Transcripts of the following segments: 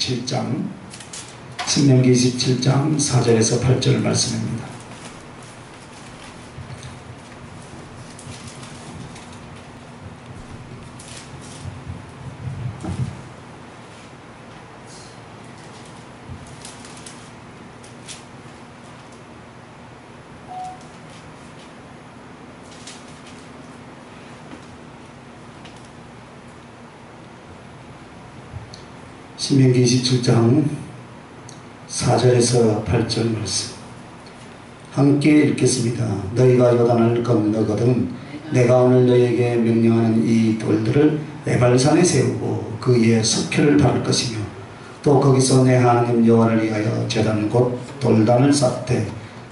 27장 신명기 27장 4절에서 8절 말씀입니다. 신명기 27장 4절에서 8절 말씀 함께 읽겠습니다. 너희가 요단을 건너거든 내가 오늘 너희에게 명령하는 이 돌들을 에발산에 세우고 그 위에 석회를 박을 것이며 또 거기서 내 하나님 여호와를 위하여 제단 곧 돌단을 쌓되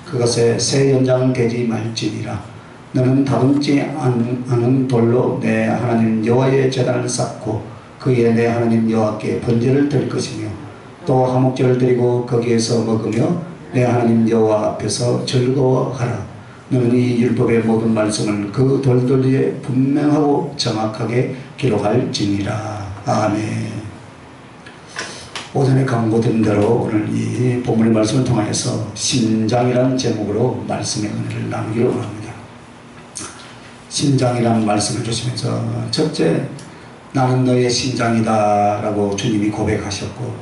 그것에 새 연장을 대지 말지니라. 너는 다듬지 않은 돌로 내 하나님 여호와의 제단을 쌓고 그 위에 내 하나님 여호와께 번제를 드릴 것이며 또 화목제를 드리고 거기에서 먹으며 내 하나님 여호와 앞에서 즐거워하라. 너는 이 율법의 모든 말씀을 그 돌들 위에 분명하고 정확하게 기록할지니라. 아멘. 오전에 강구드린 대로 오늘 이 본문의 말씀을 통하여서 신장이라는 제목으로 말씀의 은혜를 나누기로 합니다. 신장이라는 말씀을 주시면서 첫째, 나는 너의 신장이다 라고 주님이 고백하셨고,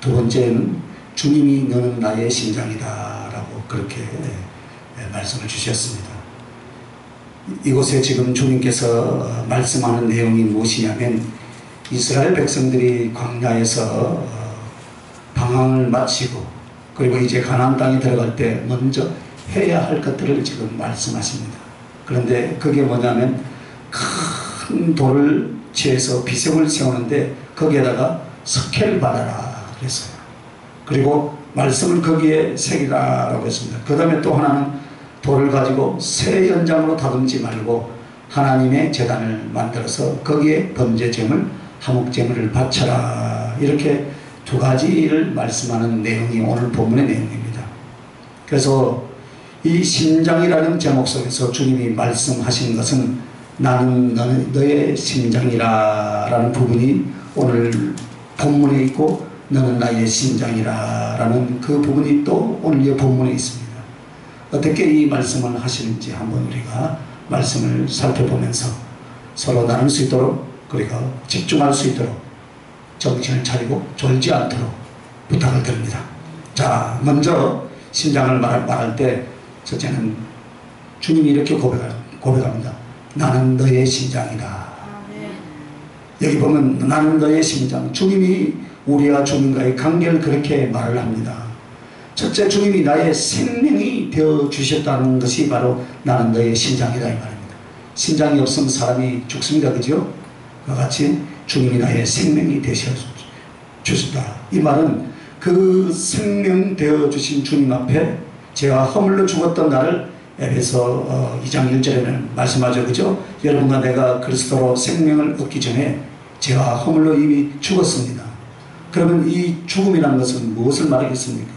두 번째는 주님이 너는 나의 신장이다 라고 그렇게 말씀을 주셨습니다. 이곳에 지금 주님께서 말씀하는 내용이 무엇이냐면 이스라엘 백성들이 광야에서 방황을 마치고 그리고 이제 가나안 땅에 들어갈 때 먼저 해야 할 것들을 지금 말씀하십니다. 그런데 그게 뭐냐면 큰 돌을 취해서 비석을 세우는데 거기에다가 석회를 받아라 그랬어요. 그리고 말씀을 거기에 새기라라고 했습니다. 그 다음에 또 하나는 돌을 가지고 새 연장으로 다듬지 말고 하나님의 제단을 만들어서 거기에 번제제물, 화목제물을 바쳐라. 이렇게 두 가지를 말씀하는 내용이 오늘 본문의 내용입니다. 그래서 이 신장이라는 제목 속에서 주님이 말씀하신 것은 나는 너의 심장이라 라는 부분이 오늘 본문에 있고 너는 나의 심장이라 라는 그 부분이 또 오늘 이 본문에 있습니다. 어떻게 이 말씀을 하시는지 한번 우리가 말씀을 살펴보면서 서로 나눌 수 있도록 그리고 집중할 수 있도록 정신을 차리고 졸지 않도록 부탁을 드립니다. 자, 먼저 심장을 말할 때 첫째는 주님이 이렇게 고백합니다. 나는 너의 심장이다. 여기 보면 나는 너의 심장. 주님이 우리와 주님과의 관계를 그렇게 말을 합니다. 첫째, 주님이 나의 생명이 되어 주셨다는 것이 바로 나는 너의 심장이다 이 말입니다. 심장이 없으면 사람이 죽습니다. 그죠? 그와 같이 주님이 나의 생명이 되어 주셨다. 이 말은 그 생명 되어 주신 주님 앞에 제가 허물로 죽었던 나를 에베소 2장 1절에는 말씀하죠. 그죠? 여러분과 내가 그리스도로 생명을 얻기 전에 제가 허물로 이미 죽었습니다. 그러면 이 죽음이라는 것은 무엇을 말하겠습니까?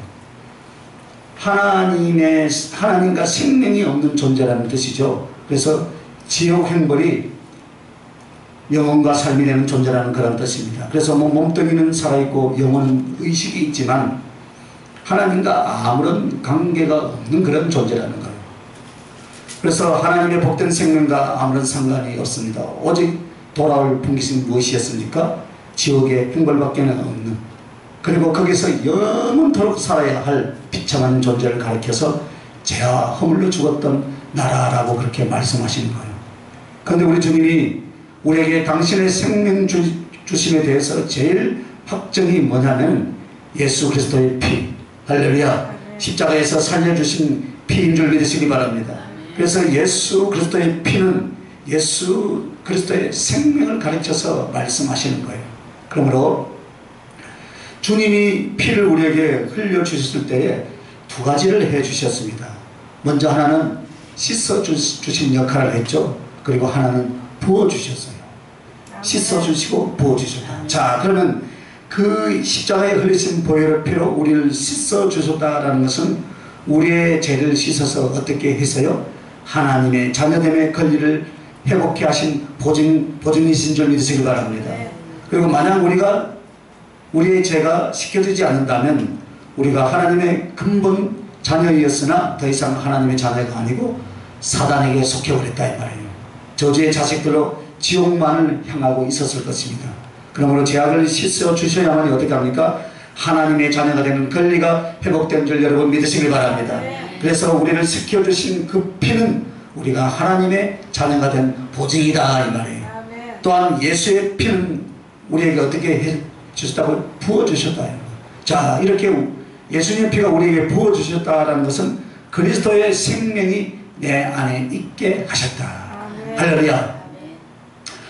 하나님과 생명이 없는 존재라는 뜻이죠. 그래서 지옥 행벌이 영혼과 삶이 되는 존재라는 그런 뜻입니다. 그래서 몸뚱이는 살아있고 영혼은 의식이 있지만 하나님과 아무런 관계가 없는 그런 존재라는 거예요. 그래서 하나님의 복된 생명과 아무런 상관이 없습니다. 오직 돌아올 분깃은 무엇이었습니까? 지옥의 행벌밖에는 없는, 그리고 거기서 영원토록 살아야 할 비참한 존재를 가리켜서 죄와 허물로 죽었던 나라라고 그렇게 말씀하시는 거예요. 그런데 우리 주님이 우리에게 당신의 생명 주심에 대해서 제일 확정이 뭐냐면 예수 그리스도의 피, 할렐루야, 십자가에서 살려주신 피인 줄 믿으시기 바랍니다. 그래서 예수 그리스도의 피는 예수 그리스도의 생명을 가르쳐서 말씀하시는 거예요. 그러므로 주님이 피를 우리에게 흘려주셨을 때에 두 가지를 해주셨습니다. 먼저 하나는 씻어주신 역할을 했죠. 그리고 하나는 부어주셨어요. 씻어주시고 부어주셨다. 자, 그러면 그 십자가에 흘리신 보혈의 피로 우리를 씻어주셨다라는 것은 우리의 죄를 씻어서 어떻게 해서요? 하나님의 자녀됨의 권리를 회복케 하신 보증이신 줄 믿으시기 바랍니다. 그리고 만약 우리가 우리의 죄가 씻겨지지 않는다면 우리가 하나님의 근본 자녀이었으나 더 이상 하나님의 자녀가 아니고 사단에게 속해버렸다 이 말이에요. 저주의 자식들로 지옥만을 향하고 있었을 것입니다. 그러므로 죄악을 씻어 주셔야만이 어떻게 합니까? 하나님의 자녀가 되는 권리가 회복된 줄 여러분 믿으시길 바랍니다. 그래서 우리를 지켜주신 그 피는 우리가 하나님의 자녀가 된 보증이다 이 말이에요. 또한 예수의 피는 우리에게 어떻게 해주셨다고? 부어주셨다. 자, 이렇게 예수님의 피가 우리에게 부어주셨다라는 것은 그리스도의 생명이 내 안에 있게 하셨다. 할렐루야.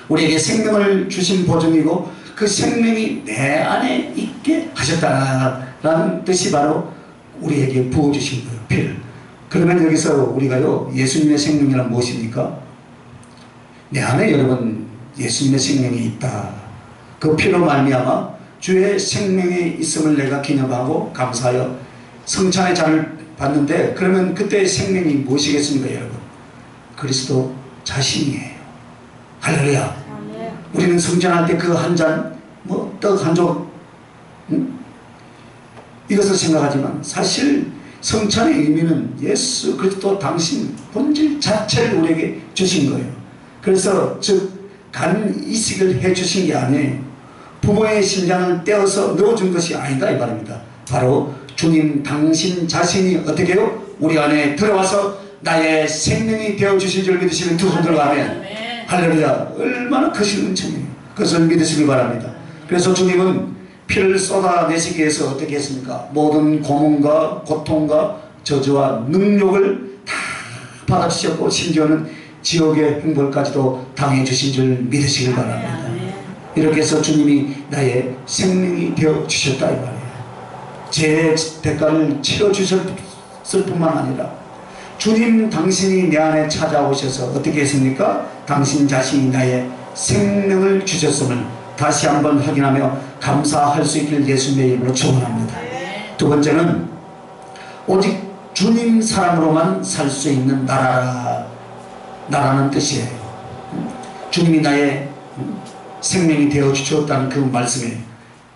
우리에게 생명을 주신 보증이고 그 생명이 내 안에 있게 하셨다라는 뜻이 바로 우리에게 부어주신 거예요. 피를. 그러면 여기서 우리가요, 예수님의 생명이란 무엇입니까? 내 안에 여러분 예수님의 생명이 있다. 그 피로 말미암아 주의 생명이 있음을 내가 기념하고 감사하여 성찬의 잔을 받는데, 그러면 그때의 생명이 무엇이겠습니까 여러분? 그리스도 자신이에요. 할렐루야. 우리는 성찬할 때 그 한 잔, 뭐 떡 한 조각 이것을 생각하지만 사실 성찬의 의미는 예수 그리스도 당신 본질 자체를 우리에게 주신 거예요. 그래서 즉 간 이식을 해주신 게 아니에요. 부모의 심장을 떼어서 넣어준 것이 아니다 이 말입니다. 바로 주님 당신 자신이 어떻게 해요? 우리 안에 들어와서 나의 생명이 되어주신 줄 믿으시는 두 손들로 아멘. 할렐루야. 얼마나 크신 은총이에요. 그것을 믿으시기 바랍니다. 그래서 주님은 피를 쏟아내시기 위해서 어떻게 했습니까? 모든 고문과 고통과 저주와 능욕을 다 받아주셨고 심지어는 지옥의 형벌까지도 당해주신 줄 믿으시기 바랍니다. 이렇게 해서 주님이 나의 생명이 되어주셨다 이 말이에요. 제 대가를 치러주셨을 뿐만 아니라 주님 당신이 내 안에 찾아오셔서 어떻게 했습니까? 당신 자신이 나의 생명을 주셨음을 다시 한번 확인하며 감사할 수 있길 예수님의 이름으로 축원합니다. 두 번째는 오직 주님 사랑으로만 살 수 있는 나라는 뜻이에요. 주님이 나의 생명이 되어 주셨다는 그 말씀에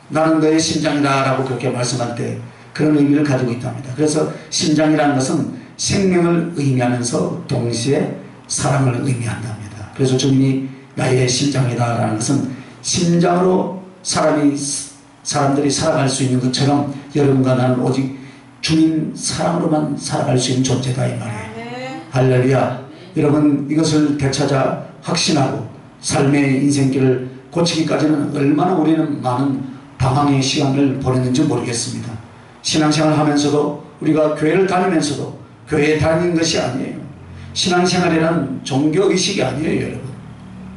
나는 너의 심장이다 라고 그렇게 말씀할 때 그런 의미를 가지고 있답니다. 그래서 심장이라는 것은 생명을 의미하면서 동시에 사랑을 의미한답니다. 그래서 주님이 나의 심장이다 라는 것은 심장으로 사람들이 살아갈 수 있는 것처럼 여러분과 나는 오직 주님 사랑으로만 살아갈 수 있는 존재다 이 말이에요. 할렐루야. 여러분 이것을 되찾아 확신하고 삶의 인생길을 고치기까지는 얼마나 우리는 많은 방황의 시간을 보냈는지 모르겠습니다. 신앙생활을 하면서도 우리가 교회를 다니면서도 교회에 다니는 것이 아니에요. 신앙생활이란 종교의식이 아니에요 여러분.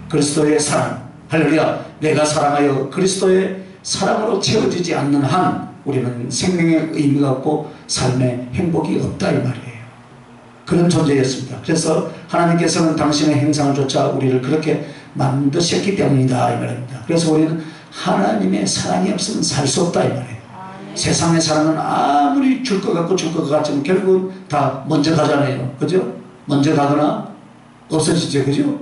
그리스도의 사랑, 할렐루야. 내가 사랑하여 그리스도의 사랑으로 채워지지 않는 한 우리는 생명의 의미가 없고 삶의 행복이 없다 이 말이에요. 그런 존재였습니다. 그래서 하나님께서는 당신의 행상을 쫓아 우리를 그렇게 만드셨기 때문이다 이 말입니다. 그래서 우리는 하나님의 사랑이 없으면 살 수 없다 이 말이에요. 세상의 사랑은 아무리 줄 것 같고 줄 것 같지만 결국은 다 먼저 가잖아요. 그죠? 먼저 가거나 없어지죠. 그죠?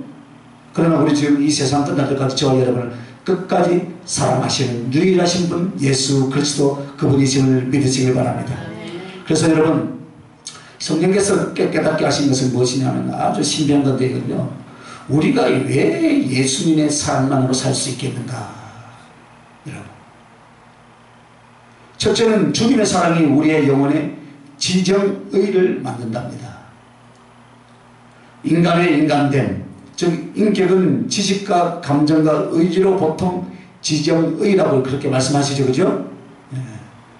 그러나 우리 지금 이 세상 끝날 때까지 저와 여러분을 끝까지 사랑하시는 유일하신 분 예수 그리스도 그분이심을 믿으시길 바랍니다. 그래서 여러분 성령께서 깨닫게 하신 것은 무엇이냐면 아주 신비한 건데 이건요. 우리가 왜 예수님의 사랑만으로 살 수 있겠는가? 여러분. 첫째는 주님의 사랑이 우리의 영혼에 지정의를 만든답니다. 인간의 인간됨, 즉 인격은 지식과 감정과 의지로 보통 지정의라고 그렇게 말씀하시죠. 그죠?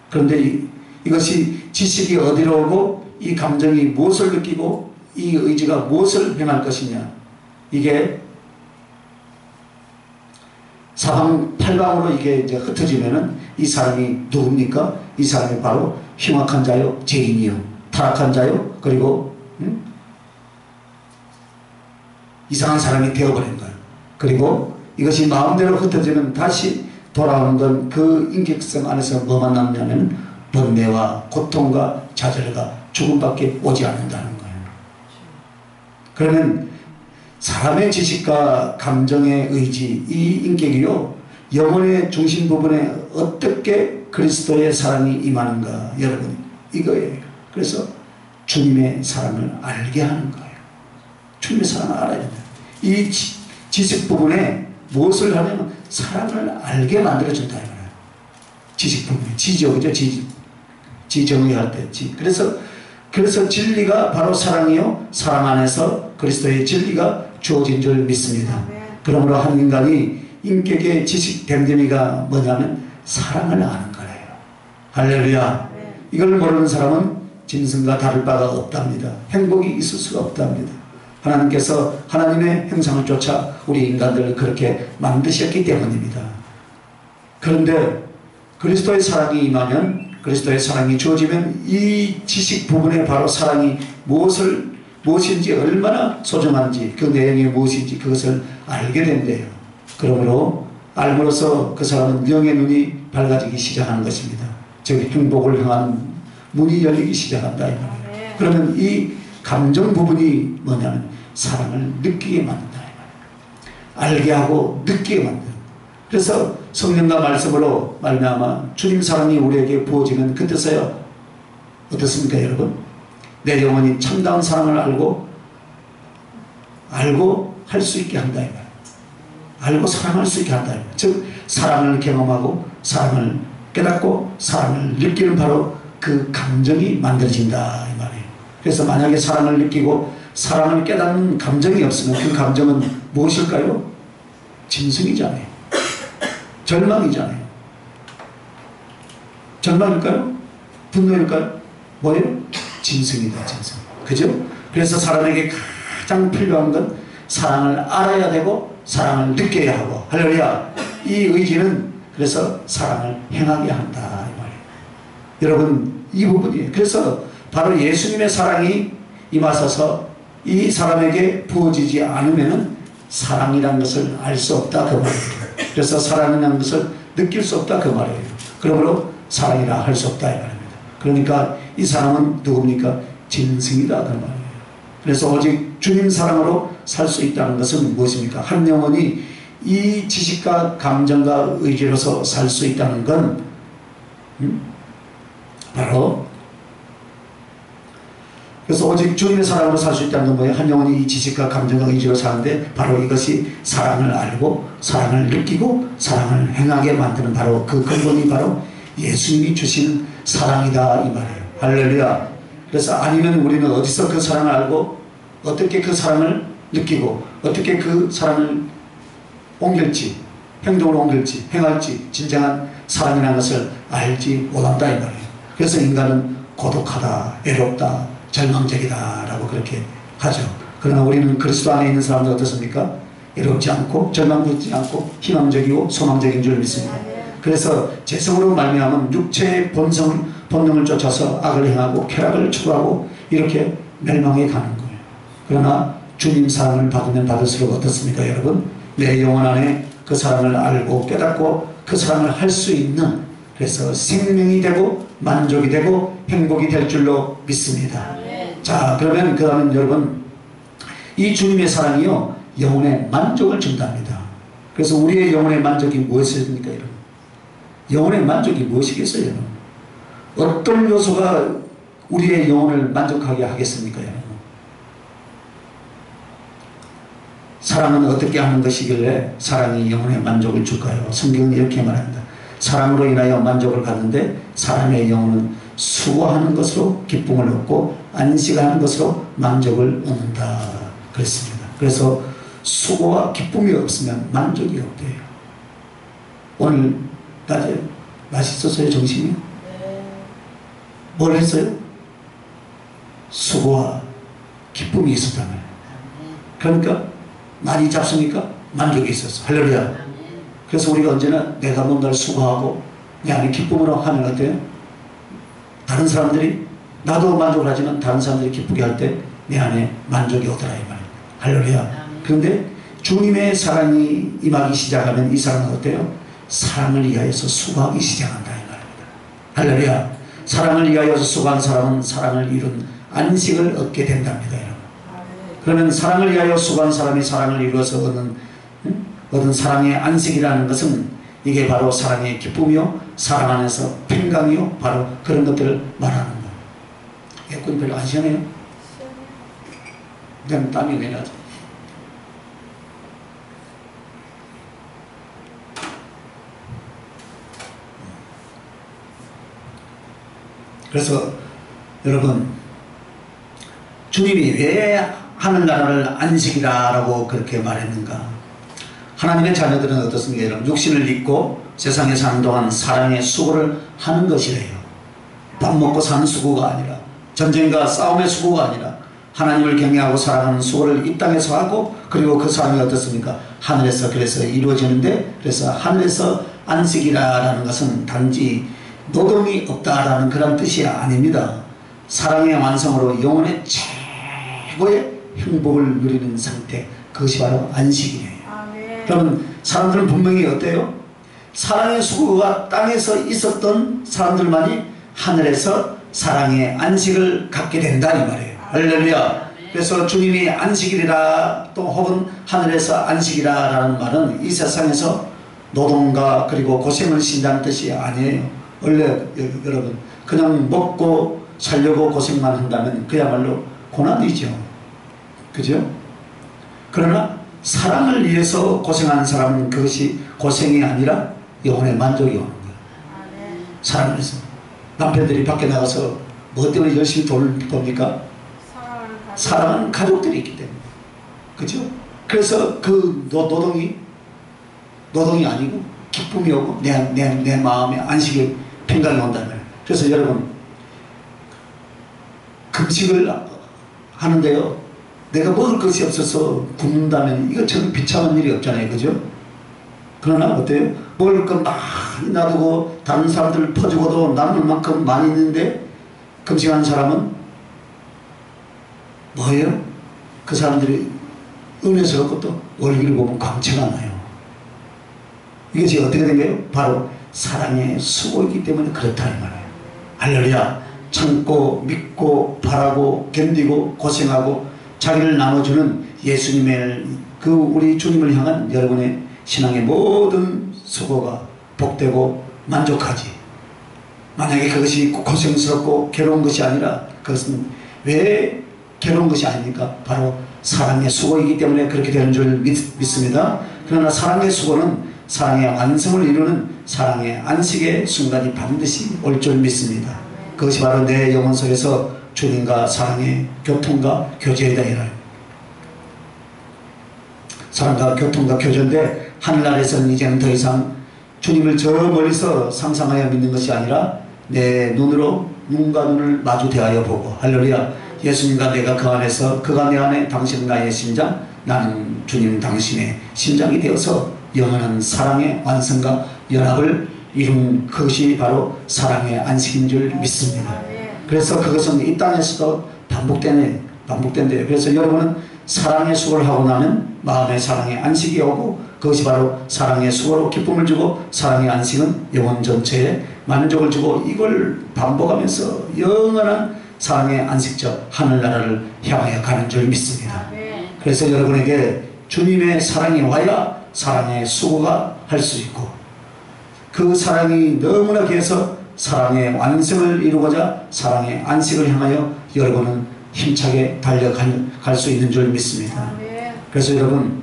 그런데 이것이 지식이 어디로 오고 이 감정이 무엇을 느끼고 이 의지가 무엇을 행할 것이냐, 이게 사방팔방으로 이게 이제 흩어지면은 이 사람이 누굽니까? 이 사람이 바로 흉악한 자요, 죄인이요, 타락한 자요, 그리고 이상한 사람이 되어버린 거예요. 그리고 이것이 마음대로 흩어지면 다시 돌아오는 건 그 인격성 안에서 뭐만 남냐면 번뇌와 고통과 좌절과 죽음밖에 오지 않는다는 거예요. 그러면 사람의 지식과 감정의 의지, 이 인격이요, 영혼의 중심 부분에 어떻게 그리스도의 사랑이 임하는가, 여러분, 이거예요. 그래서 주님의 사랑을 알게 하는 거예요. 주님의 사랑을 알아야 된다. 이 지식 부분에 무엇을 하냐면 사랑을 알게 만들어준다 이거예요. 지식 부분에 지죠, 그죠? 지정의할 때 그래서 진리가 바로 사랑이요, 사랑 안에서 그리스도의 진리가 주어진 줄 믿습니다. 그러므로 한 인간이 인격의 지식 댐댐이가 뭐냐면 사랑을 아는 거예요. 할렐루야. 이걸 모르는 사람은 짐승과 다를 바가 없답니다. 행복이 있을 수가 없답니다. 하나님께서 하나님의 형상을 쫓아 우리 인간들을 그렇게 만드셨기 때문입니다. 그런데 그리스도의 사랑이 임하면, 그리스도의 사랑이 주어지면 이 지식 부분에 바로 사랑이 무엇인지, 얼마나 소중한지, 그 내용이 무엇인지 그것을 알게 된대요. 그러므로 알므로써 그 사람은 영의 눈이 밝아지기 시작하는 것입니다. 즉 행복을 향한 문이 열리기 시작한다 이 말이에요. 그러면 이 감정 부분이 뭐냐면 사랑을 느끼게 만든다 이 말이에요. 알게 하고 느끼게 만든다. 그래서 성령과 말씀으로 말미암아 주님 사랑이 우리에게 부어지면 그때서야 어떻습니까 여러분? 내 영혼이 참다운 사랑을 알고 할 수 있게 한다 이 말이에요. 알고 사랑할 수 있게 한다 이 말이에요. 즉 사랑을 경험하고 사랑을 깨닫고 사랑을 느끼는 바로 그 감정이 만들어진다 이 말이에요. 그래서 만약에 사랑을 느끼고 사랑을 깨닫는 감정이 없으면 그 감정은 무엇일까요? 짐승이잖아요. 절망이잖아요. 절망일까요? 분노일까요? 뭐예요? 짐승이다, 짐승. 그죠? 그래서 사람에게 가장 필요한 건 사랑을 알아야 되고 사랑을 느껴야 하고, 할렐루야. 이 의지는 그래서 사랑을 행하게 한다 이 말이에요. 여러분, 이 부분이에요. 그래서 바로 예수님의 사랑이 임하셔서 이 사람에게 부어지지 않으면 사랑이라는 것을 알 수 없다 그 말이에요. 그래서 사랑이라는 것을 느낄 수 없다 그 말이에요. 그러므로 사랑이라 할 수 없다 이 말입니다. 그러니까 이 사람은 누굽니까? 짐승이다 그 말이에요. 그래서 오직 주님 사랑으로 살 수 있다는 것은 무엇입니까? 한 영혼이 이 지식과 감정과 의지로서 살 수 있다는 건 바로, 그래서 오직 주님의 사랑으로 살 수 있다는 건 뭐예요? 한 영혼이 이 지식과 감정과 의지로 사는데 바로 이것이 사랑을 알고 사랑을 느끼고 사랑을 행하게 만드는 바로 그 근본이 바로 예수님이 주신 사랑이다 이 말이에요. 할렐루야. 그래서 아니면 우리는 어디서 그 사랑을 알고 어떻게 그 사랑을 느끼고 어떻게 그 사랑을 옮길지, 행동으로 옮길지, 행할지 진정한 사랑이라는 것을 알지 못한다 이 말이에요. 그래서 인간은 고독하다, 외롭다, 절망적이다 라고 그렇게 하죠. 그러나 우리는 그리스도 안에 있는 사람들 어떻습니까? 외롭지 않고 절망되지 않고 희망적이고 소망적인 줄 믿습니다. 그래서 재성으로 말미암은 육체의 본능을 쫓아서 악을 행하고 쾌락을 추구하고 이렇게 멸망해 가는 거예요. 그러나 주님 사랑을 받으면 받을수록 어떻습니까 여러분? 내 영혼 안에 그 사랑을 알고 깨닫고 그 사랑을 할 수 있는, 그래서 생명이 되고 만족이 되고 행복이 될 줄로 믿습니다. 자, 그러면 그 다음에 여러분, 이 주님의 사랑이요 영혼의 만족을 준답니다. 그래서 우리의 영혼의 만족이 무엇입니까 여러분? 영혼의 만족이 무엇이겠어요 여러분? 어떤 요소가 우리의 영혼을 만족하게 하겠습니까 여러분? 사랑은 어떻게 하는 것이길래 사랑이 영혼의 만족을 줄까요? 성경은 이렇게 말합니다. 사랑으로 인하여 만족을 갖는데 사람의 영혼은 수고하는 것으로 기쁨을 얻고 안식하는 것으로 만족을 얻는다 그랬습니다. 그래서 수고와 기쁨이 없으면 만족이 없대요. 오늘 낮에 맛있었어요 점심이? 뭘 했어요? 수고와 기쁨이 있었다면, 그러니까 많이 잡습니까? 만족이 있었어. 할렐루야. 그래서 우리가 언제나 내가 뭔가를 수고하고 내 안에 기쁨으로 하면 어때요? 다른 사람들이, 나도 만족을 하지만 다른 사람들이 기쁘게 할 때 내 안에 만족이 오더라 이 말이에요. 할렐루야. 그런데 주님의 사랑이 임하기 시작하면 이 사람은 어때요? 사랑을 위하여서 수고하기 시작한다 이 말입니다. 할렐루야. 사랑을 위하여서 수고한 사람은 사랑을 이룬 안식을 얻게 된답니다 여러분. 그러면 사랑을 위하여 수고한 사람이 사랑을 이루어서 얻은 사랑의 안식이라는 것은 이게 바로 사랑의 기쁨이요, 사랑 안에서 평강이요, 바로 그런 것들을 말하는 거예요. 예꾼 별로 안 시원해요? 그냥 땀이 내려져. 그래서 여러분, 주님이 왜 하늘나라를 안식이라고 그렇게 말했는가? 하나님의 자녀들은 어떻습니까? 여러분, 육신을 입고 세상에 사는 동안 사랑의 수고를 하는 것이래요. 밥 먹고 사는 수고가 아니라, 전쟁과 싸움의 수고가 아니라, 하나님을 경외하고 사랑하는 수고를 이 땅에서 하고, 그리고 그 사랑이 어떻습니까? 하늘에서 그래서 이루어지는데, 그래서 하늘에서 안식이라는 것은 단지 노동이 없다라는 그런 뜻이 아닙니다. 사랑의 완성으로 영혼의 최고의 행복을 누리는 상태, 그것이 바로 안식이에요. 그러면 사람들은 분명히 어때요? 사랑의 수고가 땅에서 있었던 사람들만이 하늘에서 사랑의 안식을 갖게 된다 이 말이에요. 할렐루야. 그래서 주님이 안식이라 또 혹은 하늘에서 안식이라 라는 말은 이 세상에서 노동과 그리고 고생을 쉰다는 뜻이 아니에요. 원래 여러분, 그냥 먹고 살려고 고생만 한다면 그야말로 고난이죠. 그죠? 그러나 사랑을 위해서 고생하는 사람은 그것이 고생이 아니라 영혼의 만족이 오는 거예요. 사랑을 위해서. 남편들이 밖에 나가서 뭐 때문에 열심히 돈을 법니까? 사랑하는 가족들이 있기 때문에. 그죠? 그래서 그 노동이 아니고 기쁨이 오고 내 마음에 안식이 평강이 온다면. 그래서 여러분, 금식을 하는데요, 내가 먹을 것이 없어서 굶는다면 이거 참 비참한 일이 없잖아요. 그죠? 그러나 어때요? 먹을 것 많이 놔두고 다른 사람들 퍼주고도 남을 만큼 많이 있는데 금식하는 사람은 뭐예요? 그 사람들이 은혜스럽고 또 얼굴을 보면 광채가 나요. 이것이 어떻게 된 거예요? 바로 사랑의 수고이기 때문에 그렇다 이 말이에요. 할렐루야. 참고 믿고 바라고 견디고 고생하고 자기를 나눠주는 예수님의 그 우리 주님을 향한 여러분의 신앙의 모든 수고가 복되고 만족하지. 만약에 그것이 고생스럽고 괴로운 것이 아니라 그것은 왜 괴로운 것이 아닙니까? 바로 사랑의 수고이기 때문에 그렇게 되는 줄 믿습니다. 그러나 사랑의 수고는 사랑의 완성을 이루는 사랑의 안식의 순간이 반드시 올 줄 믿습니다. 그것이 바로 내 영혼 속에서 주님과 사랑의 교통과 교제이다 이래요. 사랑과 교통과 교제인데 하늘나라에서는 이제는 더 이상 주님을 저 멀리서 상상하여 믿는 것이 아니라 내 눈으로 눈과 눈을 마주 대하여 보고, 할렐루야. 예수님과 내가 그 안에서, 그가 내 안에, 당신은 나의 심장, 나는 주님 당신의 심장이 되어서 영원한 사랑의 완성과 연합을 이룬 것이 바로 사랑의 안식인 줄 믿습니다. 그래서 그것은 이 땅에서도 반복된대요. 그래서 여러분은 사랑의 수고를 하고 나면 마음의 사랑의 안식이 오고, 그것이 바로 사랑의 수고로 기쁨을 주고, 사랑의 안식은 영혼 전체에 만족을 주고, 이걸 반복하면서 영원한 사랑의 안식적 하늘나라를 향하여 가는 줄 믿습니다. 그래서 여러분에게 주님의 사랑이 와야 사랑의 수고가 할 수 있고, 그 사랑이 너무나 귀해서 사랑의 완성을 이루고자 사랑의 안식을 향하여 여러분은 힘차게 달려갈 수 있는 줄 믿습니다. 그래서 여러분,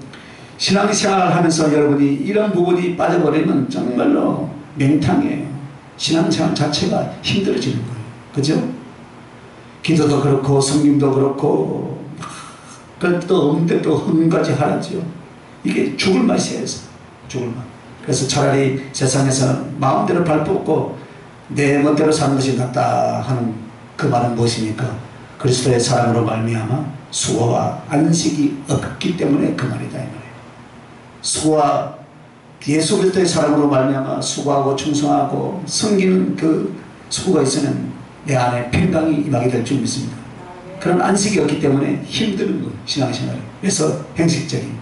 신앙생활을 하면서 여러분이 이런 부분이 빠져버리면 정말로 맹탕이에요. 신앙생활 자체가 힘들어지는 거예요. 그죠? 기도도 그렇고 성김도 그렇고 또 없는데 또 흥까지 하라지요. 이게 죽을 맛이에요. 죽을 맛. 그래서 차라리 세상에서 마음대로 발뻗고 내 멋대로 사는 것이 낫다 하는 그 말은 무엇입니까? 그리스도의 사랑으로 말미암아 수고와 안식이 없기 때문에 그 말이다 이 말이에요. 수고와 예수 그리스도의 사랑으로 말미암아 수고하고 충성하고 섬기는 그 수고가 있으면 내 안에 평강이 임하게 될 줄 믿습니다. 그런 안식이 없기 때문에 힘든 거예요. 신앙생활이. 그래서 형식적인.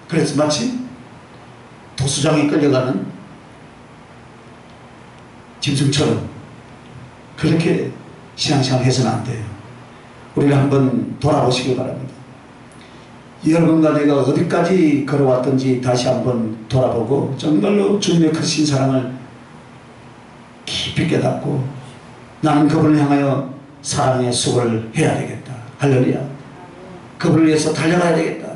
그래서 마치 도수장에 끌려가는 짐승처럼 그렇게 신앙생활 해서는 안 돼요. 우리가 한번 돌아보시기 바랍니다. 여러분과 내가 어디까지 걸어왔던지 다시 한번 돌아보고 정말로 주님의 크신 사랑을 깊이 깨닫고 나는 그분을 향하여 사랑의 수고를 해야 되겠다. 할렐루야. 그분을 위해서 달려가야 되겠다.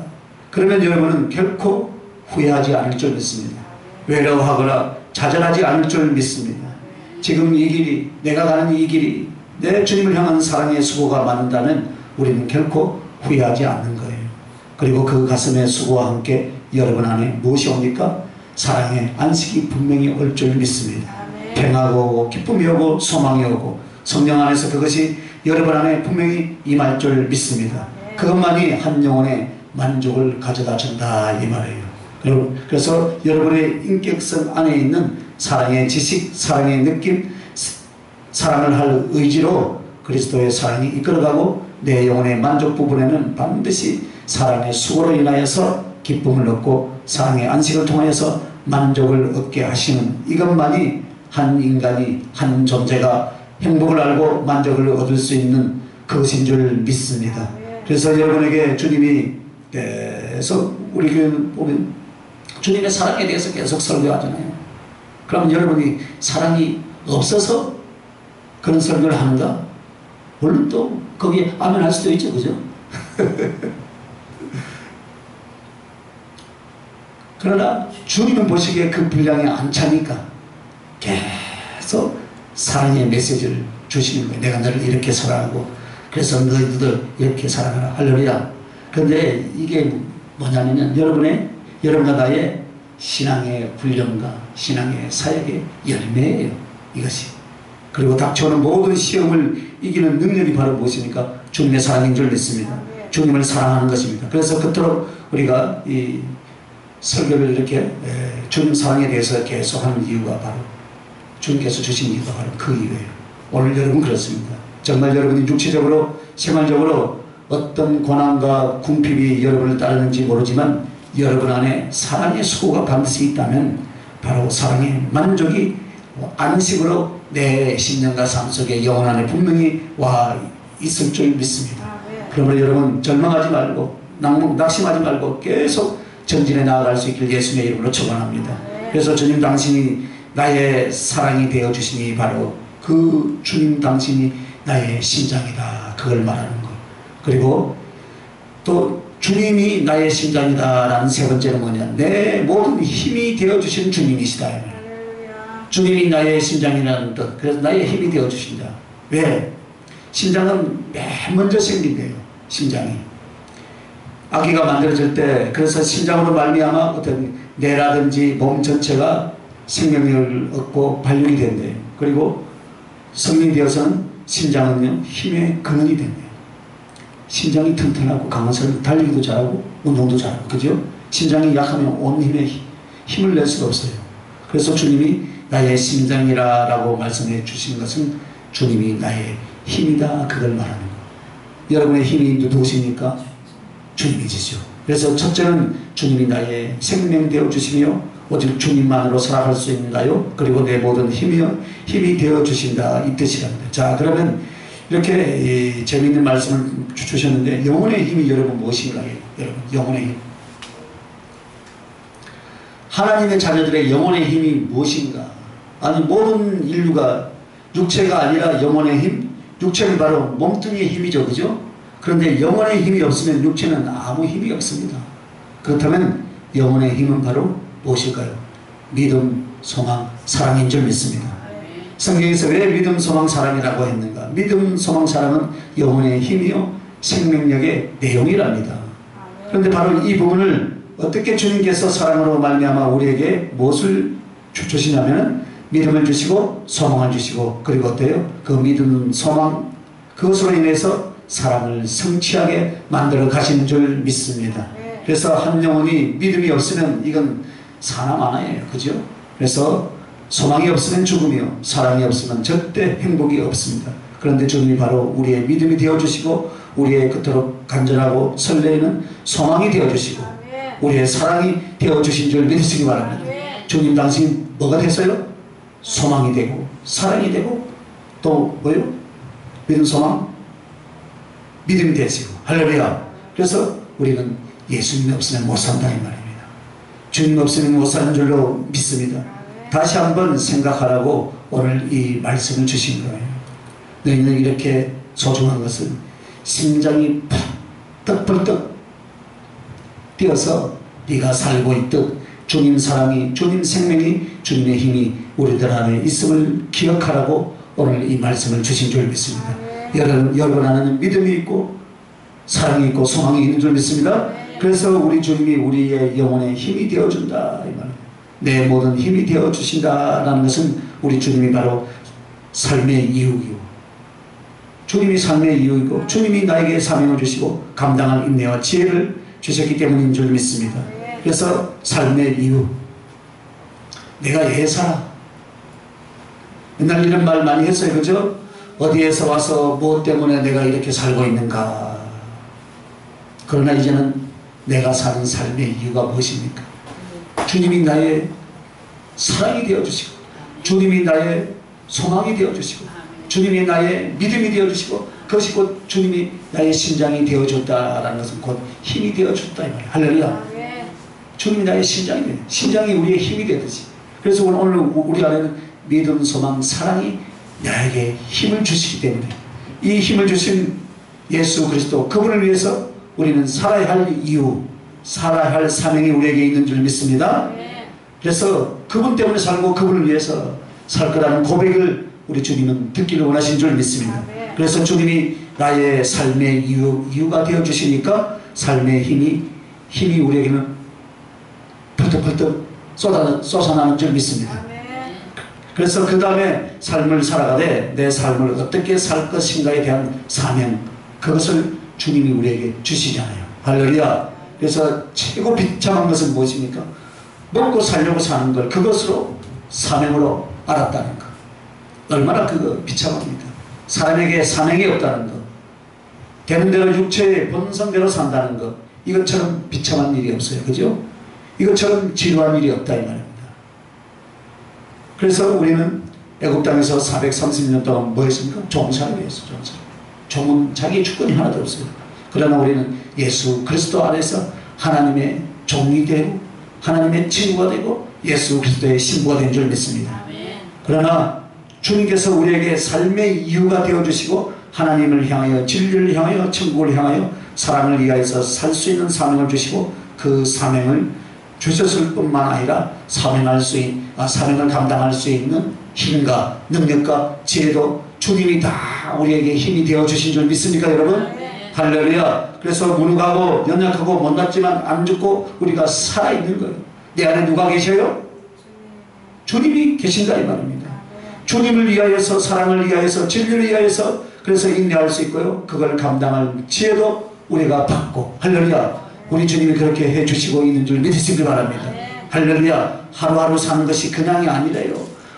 그러면 여러분은 결코 후회하지 않을 줄 믿습니다. 외로워하거나 좌절하지 않을 줄 믿습니다. 지금 이 길이, 내가 가는 이 길이 내 주님을 향한 사랑의 수고가 많다면 우리는 결코 후회하지 않는 거예요. 그리고 그 가슴의 수고와 함께 여러분 안에 무엇이 옵니까? 사랑의 안식이 분명히 올 줄 믿습니다. 평화가 오고 기쁨이 오고 소망이 오고 성령 안에서 그것이 여러분 안에 분명히 임할 줄 믿습니다. 그것만이 한 영혼의 만족을 가져다 준다 이 말이에요. 그래서 여러분의 인격성 안에 있는 사랑의 지식, 사랑의 느낌, 사랑을 할 의지로 그리스도의 사랑이 이끌어가고 내 영혼의 만족 부분에는 반드시 사랑의 수고로 인하여서 기쁨을 얻고 사랑의 안식을 통하여서 만족을 얻게 하시는 이것만이 한 인간이, 한 존재가 행복을 알고 만족을 얻을 수 있는 그것인 줄 믿습니다. 그래서 여러분에게 주님이 계속 우리 교회 보면 주님의 사랑에 대해서 계속 설교하잖아요. 그러면 여러분이 사랑이 없어서 그런 설교를 하는가? 물론 또 거기에 아멘 할 수도 있죠. 그죠? 그러나 주님은 보시기에 그 분량이 안 차니까 계속 사랑의 메시지를 주시는 거예요. 내가 너를 이렇게 사랑하고 그래서 너희들 이렇게 사랑하라. 할렐루야. 그런데 이게 뭐냐면 여러분과 나의 신앙의 훈련과 신앙의 사역의 열매예요. 이것이. 그리고 닥쳐오는 모든 시험을 이기는 능력이 바로 무엇입니까? 주님의 사랑인 줄 믿습니다. 주님을 사랑하는 것입니다. 그래서 그토록 우리가 이 설교를 이렇게 주님 사랑에 대해서 계속 하는 이유가 바로 주님께서 주신 이유가 바로 그 이유예요. 오늘 여러분 그렇습니다. 정말 여러분이 육체적으로 생활적으로 어떤 고난과 궁핍이 여러분을 따르는지 모르지만 여러분 안에 사랑의 수고가 반드시 있다면 바로 사랑의 만족이 안식으로 내 신령과 삶 속에 영혼 안에 분명히 와 있을 줄 믿습니다. 그러므로 여러분 절망하지 말고 낙심하지 말고 계속 전진해 나아갈 수 있길 예수님의 이름으로 축원합니다. 그래서 주님 당신이 나의 사랑이 되어주시니 바로 그 주님 당신이 나의 심장이다. 그걸 말하는 것. 그리고 또 주님이 나의 심장이다 라는 세 번째는 뭐냐, 내 모든 힘이 되어주신 주님이시다. 주님이 나의 심장이라는 뜻. 그래서 나의 힘이 되어주신다. 왜? 심장은 맨 먼저 생긴대요. 심장이 아기가 만들어질 때 그래서 심장으로 말미암아 어떤 뇌라든지 몸 전체가 생명력을 얻고 발육이 된대요. 그리고 성인이 되어서는 심장은요 힘의 근원이 된대요. 심장이 튼튼하고 강해서 달리기도 잘하고 운동도 잘하고, 그죠? 심장이 약하면 온 힘을 낼 수가 없어요. 그래서 주님이 나의 심장이라고 말씀해 주신 것은 주님이 나의 힘이다. 그걸 말하는 거예요. 여러분의 힘이 누구십니까? 주님이시죠. 그래서 첫째는 주님이 나의 생명 되어 주시며 오직 주님만으로 살아갈 수 있나요? 그리고 내 모든 힘이 되어 주신다. 이 뜻이랍니다. 자, 그러면 이렇게 재미있는 말씀을 주셨는데 영혼의 힘이 여러분 무엇인가요? 여러분 영혼의 힘. 하나님의 자녀들의 영혼의 힘이 무엇인가? 아니 모든 인류가 육체가 아니라 영혼의 힘, 육체는 바로 몸뚱이의 힘이죠. 그죠? 그런데 영혼의 힘이 없으면 육체는 아무 힘이 없습니다. 그렇다면 영혼의 힘은 바로 무엇일까요? 믿음, 소망, 사랑인 줄 믿습니다. 성경에서 왜 믿음, 소망, 사랑이라고 했는가? 믿음, 소망, 사랑은 영혼의 힘이요 생명력의 내용이랍니다. 그런데 바로 이 부분을 어떻게 주님께서 사랑으로 말미암아 우리에게 무엇을 주시냐면 믿음을 주시고 소망을 주시고 그리고 어때요? 그 믿음, 소망 그것으로 인해서 사랑을 성취하게 만들어 가신 줄 믿습니다. 그래서 한 영혼이 믿음이 없으면 이건 사나마나예요. 그죠? 그래서 소망이 없으면 죽음이요 사랑이 없으면 절대 행복이 없습니다. 그런데 주님이 바로 우리의 믿음이 되어주시고 우리의 그토록 간절하고 설레이는 소망이 되어주시고 우리의 사랑이 되어주신 줄 믿으시기 바랍니다. 주님 당신 뭐가 됐어요? 소망이 되고 사랑이 되고 또 뭐요? 믿음, 소망, 믿음이 되시고 할렐루야. 그래서 우리는 예수님이 없으면 못 산다 이 말입니다. 주님 없으면 못 사는 줄로 믿습니다. 다시 한번 생각하라고 오늘 이 말씀을 주신 거예요. 너희는 이렇게 소중한 것은 심장이 펄떡펄떡 뛰어서 네가 살고 있듯 주님 사랑이, 주님 생명이, 주님의 힘이 우리들 안에 있음을 기억하라고 오늘 이 말씀을 주신 줄 믿습니다. 여러분 안에는 믿음이 있고 사랑이 있고 소망이 있는 줄 믿습니다. 그래서 우리 주님이 우리의 영혼에 힘이 되어준다 이 말입니다. 내 모든 힘이 되어주신다라는 것은 우리 주님이 바로 삶의 이유이고 주님이 삶의 이유이고 주님이 나에게 사명을 주시고 감당할 인내와 지혜를 주셨기 때문인 줄 믿습니다. 그래서 삶의 이유, 내가 왜 살아? 옛날 이런 말 많이 했어요. 그죠? 어디에서 와서 무엇 때문에 내가 이렇게 살고 있는가. 그러나 이제는 내가 사는 삶의 이유가 무엇입니까? 주님이 나의 사랑이 되어주시고 주님이 나의 소망이 되어주시고 주님이 나의 믿음이 되어주시고 그것이 곧 주님이 나의 심장이 되어줬다라는 것은 곧 힘이 되어줬다 이 말이에요. 할렐루야. 주님이 나의 심장이 돼. 심장이 우리의 힘이 되듯이. 그래서 오늘 우리 안에는 믿음, 소망, 사랑이 나에게 힘을 주시기 때문에 이 힘을 주신 예수 그리스도 그분을 위해서 우리는 살아야 할 이유, 살아야 할 사명이 우리에게 있는 줄 믿습니다. 그래서 그분 때문에 살고 그분을 위해서 살 거라는 고백을 우리 주님은 듣기를 원하신 줄 믿습니다. 그래서 주님이 나의 삶의 이유가 되어주시니까 삶의 힘이 우리에게는 펄떡펄떡 쏟아나는 줄 믿습니다. 그래서 그 다음에 삶을 살아가되 내 삶을 어떻게 살 것인가에 대한 사명, 그것을 주님이 우리에게 주시잖아요. 할렐루야. 그래서 최고 비참한 것은 무엇입니까? 먹고 살려고 사는 걸 그것으로 사명으로 알았다는 것. 얼마나 그거 비참합니까? 사람에게 사명이 없다는 것, 되는 대로 육체의 본성대로 산다는 것, 이것처럼 비참한 일이 없어요. 그죠? 이것처럼 지루한 일이 없다 이 말입니다. 그래서 우리는 애굽 땅에서 430년 동안 뭐 했습니까? 종살이 했어. 종은 자기의 주권이 하나도 없어요. 그러나 우리는 예수 그리스도 안에서 하나님의 종이 되고 하나님의 친구가 되고 예수 그리스도의 신부가 된 줄 믿습니다. 그러나 주님께서 우리에게 삶의 이유가 되어주시고 하나님을 향하여 진리를 향하여 천국을 향하여 사랑을 위하여서 살 수 있는 사명을 주시고 그 사명을 주셨을 뿐만 아니라 사명을 감당할 수 있는 힘과 능력과 지혜도 주님이 다 우리에게 힘이 되어주신 줄 믿습니까 여러분? 할렐루야. 그래서 무능하고 연약하고 못났지만 안 죽고 우리가 살아있는 거예요. 내 안에 누가 계셔요? 주님이 계신다 이 말입니다. 주님을 위하여서 사랑을 위하여서 진리를 위하여서 그래서 인내할 수 있고요. 그걸 감당할 지혜도 우리가 받고 할렐루야. 우리 주님이 그렇게 해주시고 있는 줄 믿으시기 바랍니다. 할렐루야. 하루하루 사는 것이 그냥이 아니래요.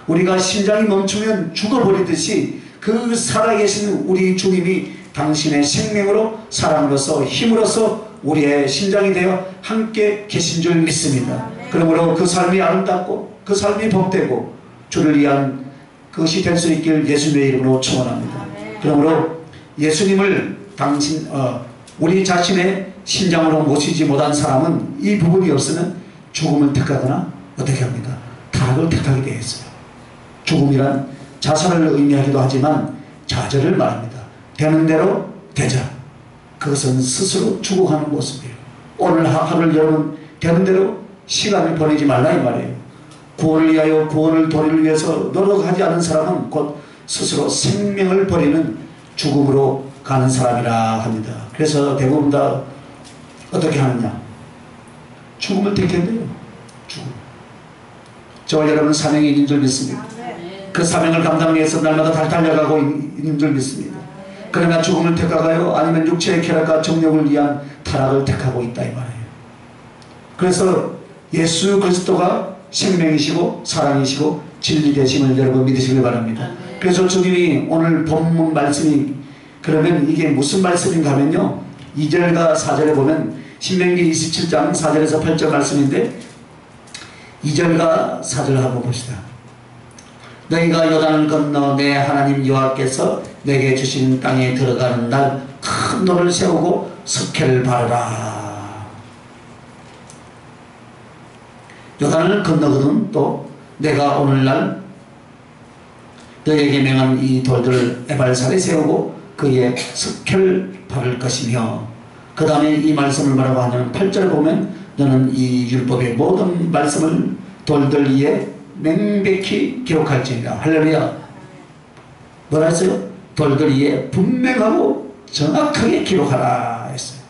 우리가 심장이 멈추면 죽어버리듯이 그 살아계신 우리 주님이 당신의 생명으로 사랑으로서 힘으로서 우리의 심장이 되어 함께 계신 줄 믿습니다. 그러므로 그 삶이 아름답고 그 삶이 복되고 주를 위한 그것이 될 수 있길 예수님의 이름으로 축원합니다. 그러므로 예수님을 우리 자신의 심장으로 모시지 못한 사람은 이 부분이 없으면 죽음을 택하거나 어떻게 합니까? 타락을 택하게 되어 있어요. 죽음이란 자살을 의미하기도 하지만 좌절을 말합니다. 되는 대로 되자. 그것은 스스로 죽어가는 모습이에요. 오늘 하루를 여러분 되는 대로 시간을 보내지 말라 이 말이에요. 구원을 위하여 구원을 도리를 위해서 노력하지 않은 사람은 곧 스스로 생명을 버리는 죽음으로 가는 사람이라 합니다. 그래서 대부분 다 어떻게 하느냐? 죽음을 택했네요. 죽음. 저와 여러분 사명이 있는 줄 믿습니다. 그 사명을 감당하기 위해서 날마다 달려가고 있는 줄 믿습니다. 그러나 죽음을 택하가요? 아니면 육체의 쾌락과 정욕을 위한 타락을 택하고 있다 이 말이에요. 그래서 예수 그리스도가 생명이시고 사랑이시고 진리 되심을 여러분 믿으시길 바랍니다. 그래서 주님이 오늘 본문 말씀이 그러면 이게 무슨 말씀인가 하면요 2절과 4절에 보면 신명기 27장 4절에서 8절 말씀인데 2절과 4절 한번 봅시다. 너희가 요단을 건너 내 하나님 여호와께서 내게 주신 땅에 들어가는 날 큰 돌을 세우고 석회를 바르라. 요단을 건너거든 또 내가 오늘날 너에게 명한 이 돌들을 에발산에 세우고 그의 석회를 바를 것이며, 그 다음에 이 말씀을 뭐라고 하냐면 8절 보면 너는 이 율법의 모든 말씀을 돌들 위에 명백히 기록할지니라. 할렐루야. 뭐라 했어요? 돌들 위에 분명하고 정확하게 기록하라 했어요.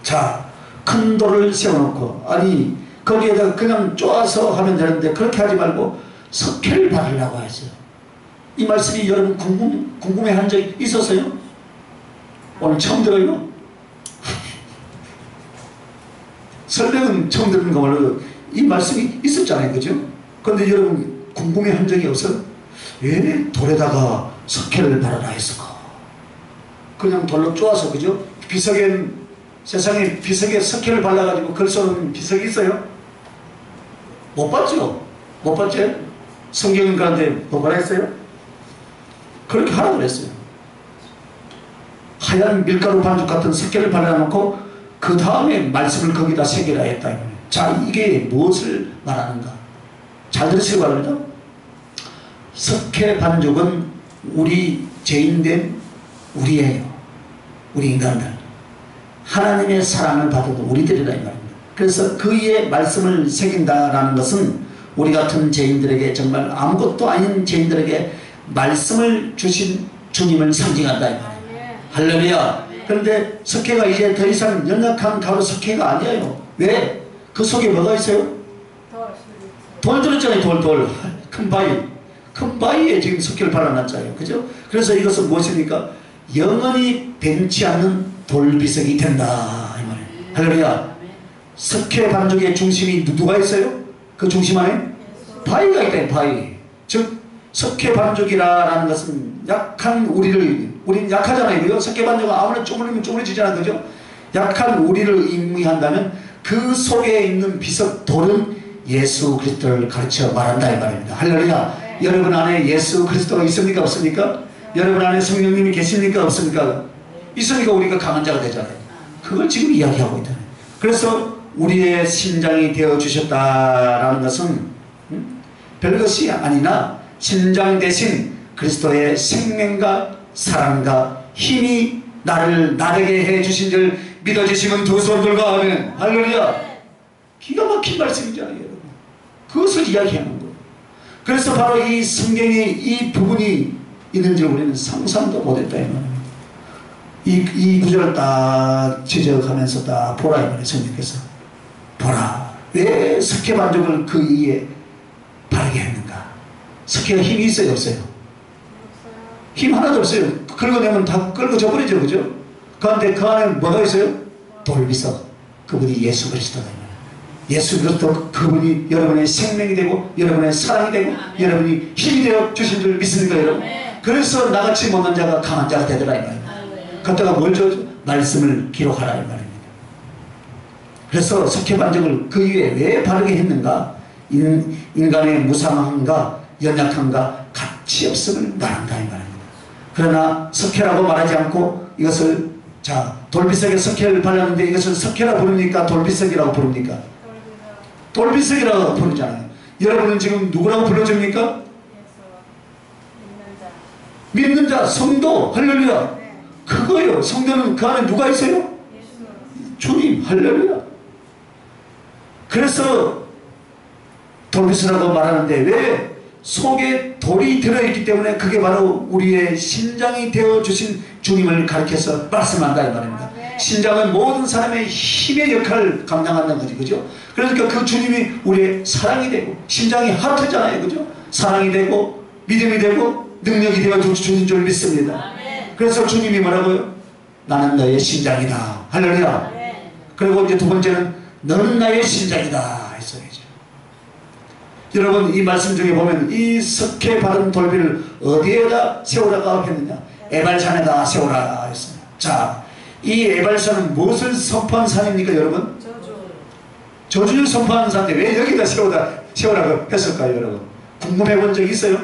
자, 큰 돌을 세워놓고, 아니 거기에다가 그냥 쪼아서 하면 되는데 그렇게 하지 말고 석회를 바르라고 하죠. 이 말씀이 여러분 궁금해한 적 있었어요? 오늘 처음 들어요? 설명은 처음 듣는 거 말로 이 말씀이 있었잖아요, 그죠? 그런데 여러분 궁금해한 적이 없어요? 왜 돌에다가 석회를 바르라 했을까? 그냥 돌로 쪼아서, 그죠? 비석엔 세상에 비석에 석회를 발라가지고 글 써는 비석이 있어요? 못 봤죠? 못 봤죠? 성경은 그런데 뭐라 했어요? 그렇게 하라고 그랬어요. 하얀 밀가루 반죽 같은 석회를 발라놓고 그 다음에 말씀을 거기다 새기라 했다. 자, 이게 무엇을 말하는가? 잘 들으시기 바랍니다. 석회 반죽은 우리 죄인된 우리예요. 우리 인간들. 하나님의 사랑을 받은 우리들이라 이 말입니다. 그래서 그의 말씀을 새긴다라는 것은 우리 같은 죄인들에게, 정말 아무것도 아닌 죄인들에게 말씀을 주신 주님을 상징한다 이 말입니다. 할렐루야. 그런데 석회가 이제 더 이상 연약한 가루 석회가 아니에요. 왜? 그 속에 뭐가 있어요? 돌 들었잖아요. 돌. 큰 바위. 큰 바위에 지금 석회를 발라놨잖아요. 그죠? 그래서 이것은 무엇입니까? 영원히 변치 않는 돌비석이 된다 이 말이에요. 할렐루야. 석회 반죽의 중심이 누가 있어요? 그 중심 안에 바위가 있다. 바위. 즉 석회 반죽이라는 것은 약한 우리는 약하잖아요. 석회 반죽은 아무나 쪼물리면 쪼물려지잖아요. 그죠? 약한 우리를 의미한다면 그 속에 있는 비석 돌은 예수 그리스도를 가르쳐 말한다 이 말입니다. 할렐루야. 여러분 안에 예수 그리스도가 있습니까? 없습니까? 여러분 안에 성령님이 계십니까? 없습니까? 있으니까 우리가 강한 자가 되잖아요. 그걸 지금 이야기하고 있다. 그래서 우리의 심장이 되어 주셨다라는 것은 별것이 아니나 심장 대신 그리스도의 생명과 사랑과 힘이 나를 나되게 해 주신 줄 믿어주시면 두 손 들고 하면 할렐루야. 기가 막힌 말씀이잖아요, 여러분. 그것을 이야기하는 거예요. 그래서 바로 이 성경에 이 부분이 있는 줄 우리는 상상도 못했다 이 말입니다. 이 구절을 딱 지적하면서 딱 보라 이 말이에요. 성령께서 보라, 왜 석회 반죽을 그 위에 바르게 했는가? 석회가 힘이 있어요, 없어요? 힘 하나도 없어요. 긁어내면 다 긁어져 버리죠, 그죠? 그런데 그 안에 뭐가 있어요? 돌비석. 그분이 예수 그리스도다. 예수 그리스도, 그분이 여러분의 생명이 되고 여러분의 사랑이 되고 여러분이 힘이 되어 주신 줄 믿습니까, 여러분? 그래서 나같이 못난 자가 강한 자가 되더라 이 말입니다. 그때가 뭘 줘? 말씀을 기록하라 이 말입니다. 그래서 석회 반죽을 그 위에 왜 바르게 했는가? 인간의 무상함과 연약함과 가치 없음을 말한다 이 말입니다. 그러나 석회라고 말하지 않고 이것을, 자, 돌비석에 석회를 발랐는데 이것을 석회라 부릅니까? 돌비석이라고 부릅니까? 돌비석이라고 부르잖아요. 여러분은 지금 누구라고 불러줍니까? 믿는 자, 성도. 할렐루야. 그거요. 성도는 그 안에 누가 있어요? 주님. 할렐루야. 그래서 돌비석이라고 말하는데 왜? 속에 돌이 들어있기 때문에 그게 바로 우리의 심장이 되어주신 주님을 가리켜서 말씀한다 이 말입니다. 심장은 모든 사람의 힘의 역할을 감당한다는 거지, 그죠? 그러니까 그 주님이 우리의 사랑이 되고, 심장이 하트잖아요, 그죠? 사랑이 되고 믿음이 되고 능력이 되어 주신 줄 믿습니다. 그래서 주님이 뭐라고요? 나는 너의 심장이다. 할렐루야. 그리고 이제 두 번째는 너는 나의 심장이다 했어야죠. 여러분 이 말씀 중에 보면 이 석회 바른 돌비를 어디에다 세우라고 했느냐? 에발산에다 세우라 했어요. 자, 이 에발산은 무엇을 선포한 산입니까, 여러분? 저주를 선포하는 산인데 왜 여기다 세우라고 했을까요, 여러분? 궁금해 본 적 있어요?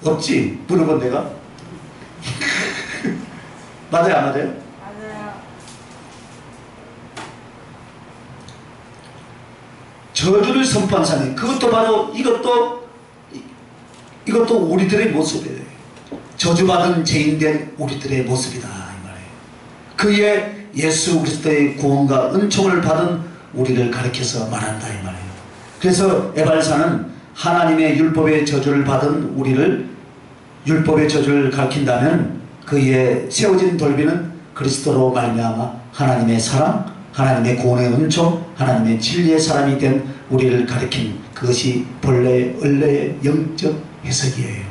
없지? 물어본 내가? 맞아요, 안 맞아요? 맞아요. 저주를 선포한 사람이, 그것도 바로 이것도 우리들의 모습이에요. 저주받은 죄인된 우리들의 모습이다 이 말이에요. 그의 예수 그리스도의 구원과 은총을 받은 우리를 가리켜서 말한다 이 말이에요. 그래서 에발사는 하나님의 율법의 저주를 받은 우리를, 율법의 저주를 가리킨다면 그의 세워진 돌비는 그리스도로 말미암아 하나님의 사랑, 하나님의 구원의 은총, 하나님의 진리의 사람이 된 우리를 가리킨, 그것이 원래의 영적 해석이에요.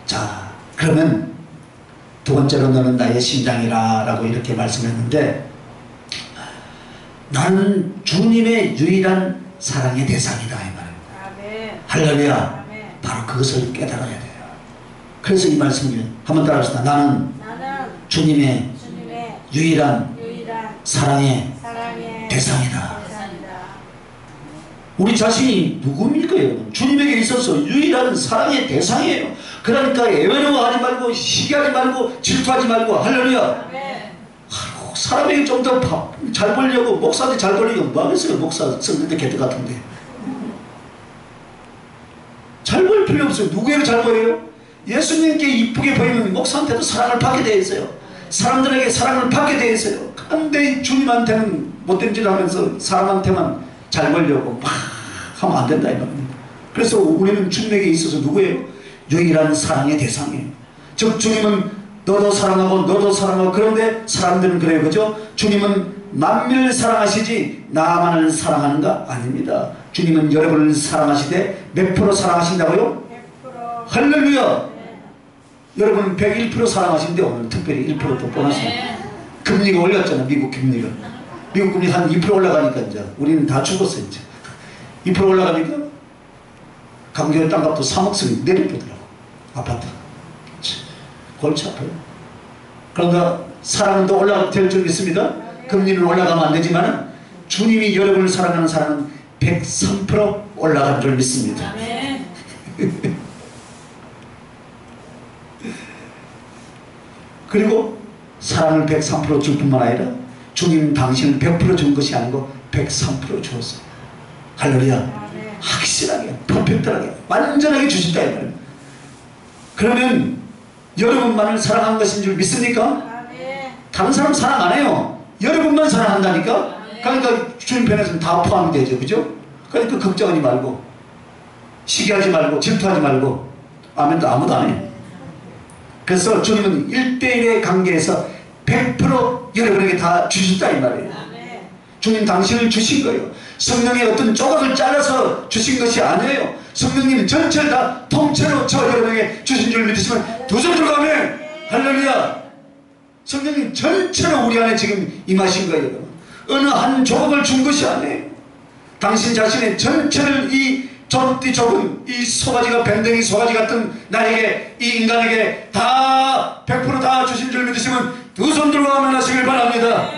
자, 그러면 두 번째로 너는 나의 심장이라 라고 이렇게 말씀했는데, 나는 주님의 유일한 사랑의 대상이다 이 말입니다. 할렐루야. 바로 그것을 깨달아야 돼요. 그래서 이 말씀을 한번 따라합시다. 나는 주님의 유일한 사랑의 대상이다. 우리 자신이 누굽니까? 주님에게 있어서 유일한 사랑의 대상이에요. 그러니까 애외로워하지 말고, 시기하지 말고, 질투하지 말고. 할렐루야. 사람에게 좀 더 잘 벌려고, 목사한테 잘 벌리고 뭐 하겠어요? 목사 성는데 개들 같은데 잘 벌 필요 없어요. 누구에게 잘 보여요? 예수님께 이쁘게 보이면 목사한테도 사랑을 받게 되어 있어요. 사람들에게 사랑을 받게 되어 있어요. 그런데 주님한테는 못된 짓을 하면서 사람한테만 잘 벌려고 막 하면 안 된다 이 말입니다. 그래서 우리는 주님에게 있어서 누구예요? 유일한 사랑의 대상이에요. 즉 주님은 너도 사랑하고 그런데 사람들은 그래요, 그죠? 주님은 만민을 사랑하시지 나만을 사랑하는가? 아닙니다. 주님은 여러분을 사랑하시되 몇 프로 사랑하신다고요? 100%. 할렐루야. 여러분은 101% 사랑하시는데 오늘 특별히 1% 더 보너스네. 금리가 올렸잖아. 미국 금리가. 미국 금리 한 2% 올라가니까 이제 우리는 다 죽었어. 이제 2% 올라가니까 강조의 땅값도 3억씩 내려보더라고. 아파트 골치 아파요. 그러니까 사랑은 더 올라가도 될 줄 믿습니다. 금리는 올라가면 안 되지만 주님이 여러분을 사랑하는 사랑은 103% 올라간 줄 믿습니다. 그리고 사랑을 103% 줄 뿐만 아니라 주님 당신을 100% 준 것이 아니고 103% 주었어요. 할렐루야. 확실하게, 퍼펙트하게, 완전하게 주신다 이 말이에요. 그러면 여러분만을 사랑한 것인 줄 믿습니까? 다른 사람 사랑 안 해요. 여러분만 사랑한다니까? 그러니까 주님 편에서는 다 포함이 되죠. 그죠? 그러니까 걱정하지 말고, 시기하지 말고, 질투하지 말고. 아멘도 아무도 안 해요. 그래서 주님은 1대1의 관계에서 100% 여러분에게 다 주신다 이 말이에요. 주님 당신을 주신 거예요. 성령의 어떤 조각을 잘라서 주신 것이 아니에요. 성령님 전체를 다 통째로 저 여러분에게 주신 줄 믿으시면 두 손 들고 아멘. 할렐루야. 성령님 전체로 우리 안에 지금 임하신 거예요. 어느 한 조각을 준 것이 아니에요. 당신 자신의 전체를 이 좁디 좁은 이 소가지가 밴댕이 소가지 같은 나에게, 이 인간에게 다 100% 다 주신 줄 믿으시면 두 손 들고 아멘 하시길 바랍니다.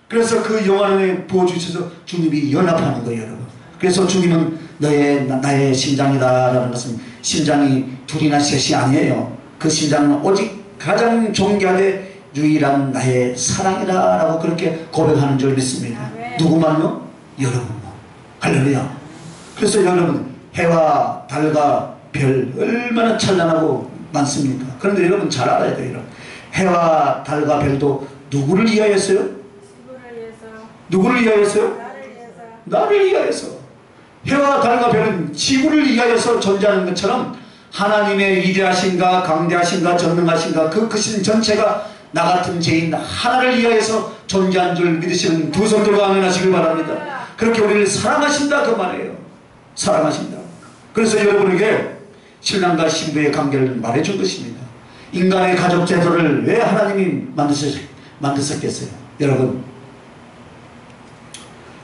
그래서 그 영안에 부어주셔서 주님이 연합하는 거예요, 여러분. 그래서 주님은 나의 심장이다 라는 것은 심장이 둘이나 셋이 아니에요. 그 심장은 오직 가장 존귀하되 유일한 나의 사랑이다 라고 그렇게 고백하는 줄 믿습니다. 누구만요? 여러분만. 할렐루야. 그래서 여러분, 해와 달과 별 얼마나 찬란하고 많습니까? 그런데 여러분 잘 알아야 돼요. 여러분. 해와 달과 별도 누구를 위하였어요? 누구를 위하였어요? 나를 위하여서. 해와 달과 별은 지구를 위하여서 존재하는 것처럼 하나님의 위대하신가, 강대하신가, 전능하신가 그 크신 전체가 나 같은 죄인 하나를 위하여서 존재한 줄 믿으시는 두 손 들고 아멘 하시길 바랍니다. 그렇게 우리를 사랑하신다 그 말이에요. 사랑하신다. 그래서 여러분에게 신랑과 신부의 관계를 말해준 것입니다. 인간의 가족 제도를 왜 하나님이 만드셨겠어요? 여러분,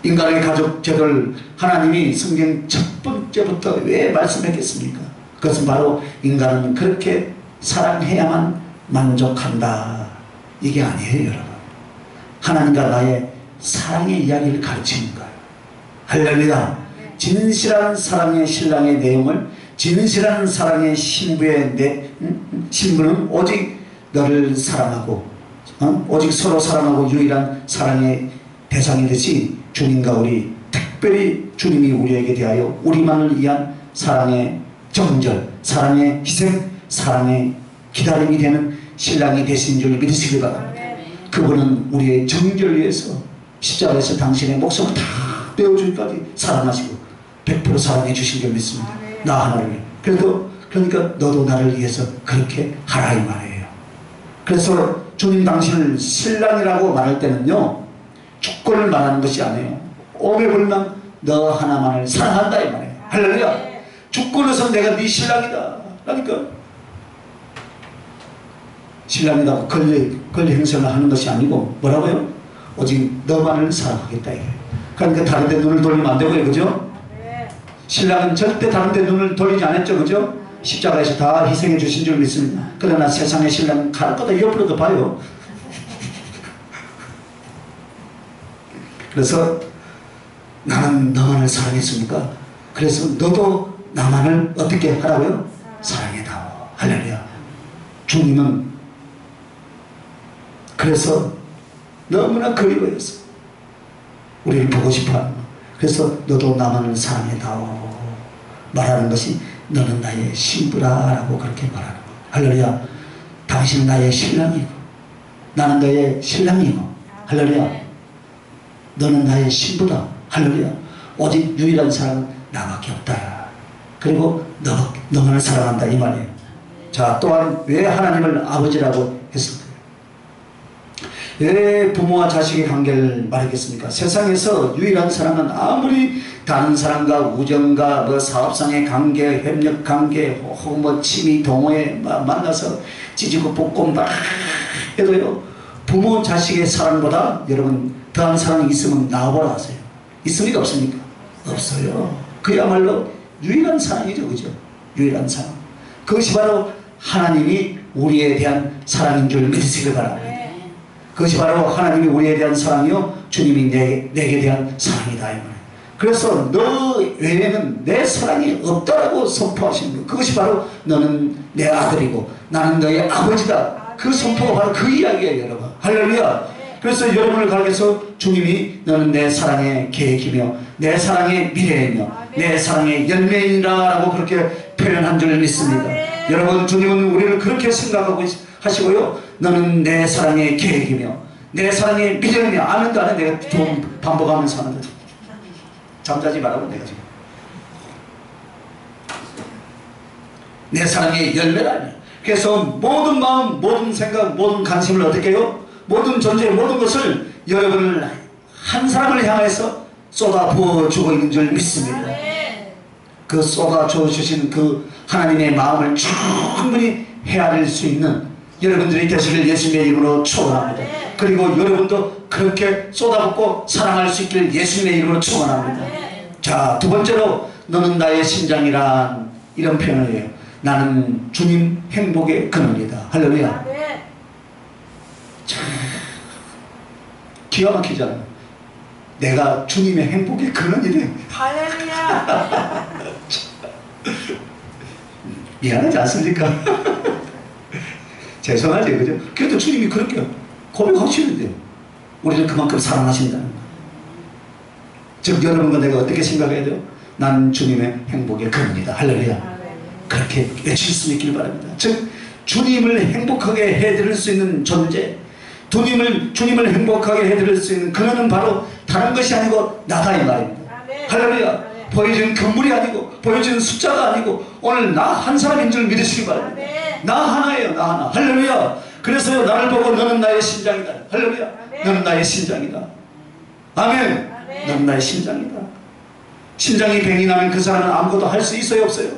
인간의 가족 제도를 하나님이 성경 첫 번째부터 왜 말씀했겠습니까? 그것은 바로 인간은 그렇게 사랑해야만 만족한다, 이게 아니에요. 여러분, 하나님과 나의 사랑의 이야기를 가르치는 거예요. 할렐루야. 진실한 사랑의 신랑의 내용을, 진실한 사랑의 신부의 신부는 오직 너를 사랑하고 오직 서로 사랑하고 유일한 사랑의 대상이듯이 주님과 우리 특별히 주님이 우리에게 대하여 우리만을 위한 사랑의 정절, 사랑의 희생, 사랑의 기다림이 되는 신랑이 되신 줄 믿으시기 바랍니다. 그분은 우리의 정절을 위해서 십자가에서 당신의 목숨을 다 떼어주기까지 사랑하시고 100% 사랑해 주신 줄 믿습니다. 나 하나를. 그러니까 너도 나를 위해서 그렇게 하라 이 말이에요. 그래서 주님 당신을 신랑이라고 말할 때는요, 주권을 말하는 것이 아니에요. 오매불망 너 하나만을 사랑한다 이 말이에요. 할렐루야. 주권에서 내가 네 신랑이다. 그러니까 신랑이라고 권리 행사를 하는 것이 아니고 뭐라고요? 오직 너만을 사랑하겠다 이게. 그러니까 다른 데 눈을 돌리면 안 되고요. 그죠? 신랑은 절대 다른 데 눈을 돌리지 않았죠. 그죠? 십자가에서 다 희생해 주신 줄 믿습니다. 그러나 세상의 신랑은 가는 거다 옆으로도 봐요. 그래서 나는 너만을 사랑했습니까? 그래서 너도 나만을 어떻게 하라고요? 사랑해다오. 할렐루야. 주님은 그래서 너무나 그리워했어. 우리를 보고 싶어하는 거. 그래서 너도 나만을 사랑해다오 말하는 것이 너는 나의 신부라 라고 그렇게 말하는 거. 할렐루야. 당신은 나의 신랑이고 나는 너의 신랑이고 할렐루야. 너는 나의 신부다. 할렐루야. 오직 유일한 사랑은 나밖에 없다. 그리고 너만을 사랑한다 이 말이에요. 자, 또한 왜 하나님을 아버지라고 했을까요? 왜 부모와 자식의 관계를 말하겠습니까? 세상에서 유일한 사랑은 아무리 다른 사람과 우정과 뭐 사업상의 관계, 협력 관계, 혹은 뭐 취미 동호회 만나서 찢고 볶고 막 해도요, 부모 자식의 사랑보다 여러분 더한 사랑이 있으면 나와보라 하세요. 있습니까? 없습니까? 없어요. 그야말로 유일한 사랑이죠. 그죠? 유일한 사랑. 그것이 바로 하나님이 우리에 대한 사랑인 줄 믿으시길 바랍니다. 그것이 바로 하나님이 우리에 대한 사랑이요, 주님이 내게 대한 사랑이다. 그래서 너 외에는 내 사랑이 없다라고 선포하신 거예요. 그것이 바로 너는 내 아들이고 나는 너의 아버지다. 그 선포가 바로 그 이야기예요, 여러분. 할렐루야. 그래서 여러분을 가르쳐서 주님이 너는 내 사랑의 계획이며 내 사랑의 미래이며 내 사랑의 열매이라고 그렇게 표현한 줄 믿습니다. 여러분, 주님은 우리를 그렇게 생각하고 하시고요, 너는 내 사랑의 계획이며 내 사랑의 미래이며. 아멘도 안 해. 내가 좀 반복하면서 하는 거지. 잠자지 말라고 내가 지금. 내 사랑의 열매라니. 그래서 모든 마음, 모든 생각, 모든 관심을 어떻게 해요? 모든 존재, 모든 것을 여러분을 한 사람을 향해서 쏟아 부어주고 있는 줄 믿습니다. 그 쏟아 주신 그 하나님의 마음을 충분히 헤아릴 수 있는 여러분들이 되시길 예수님의 이름으로 축원합니다. 그리고 여러분도 그렇게 쏟아붓고 사랑할 수 있길 예수님의 이름으로 축원합니다. 자, 두 번째로 너는 나의 심장이란 이런 표현을 해요. 나는 주님 행복의 근원이다. 할렐루야. 참 기가 막히잖아요. 내가 주님의 행복의 근원이래. 할렐루야. 미안하지 않습니까? 죄송하지, 그죠? 그래도 주님이 그렇게 고백하시는데요. 우리를 그만큼 사랑하신다는 거예요. 즉, 여러분과 내가 어떻게 생각해야 돼요? 난 주님의 행복의 근원이다. 할렐루야. 그렇게 외칠 수 있길 바랍니다. 즉, 주님을 행복하게 해드릴 수 있는 존재, 주님을 행복하게 해드릴 수 있는 근원은 바로 다른 것이 아니고 나다 이 말입니다. 할렐루야. 보여지는 건물이 아니고 보여지는 숫자가 아니고 오늘 나 한 사람인 줄 믿으시기 바랍니다. 나 하나예요. 나 하나. 할렐루야. 그래서요, 나를 보고 너는 나의 심장이다. 할렐루야. 너는 나의 심장이다. 아멘. 너는 나의 심장이다. 심장이 병이 나면 그 사람은 아무것도 할 수 있어요? 없어요?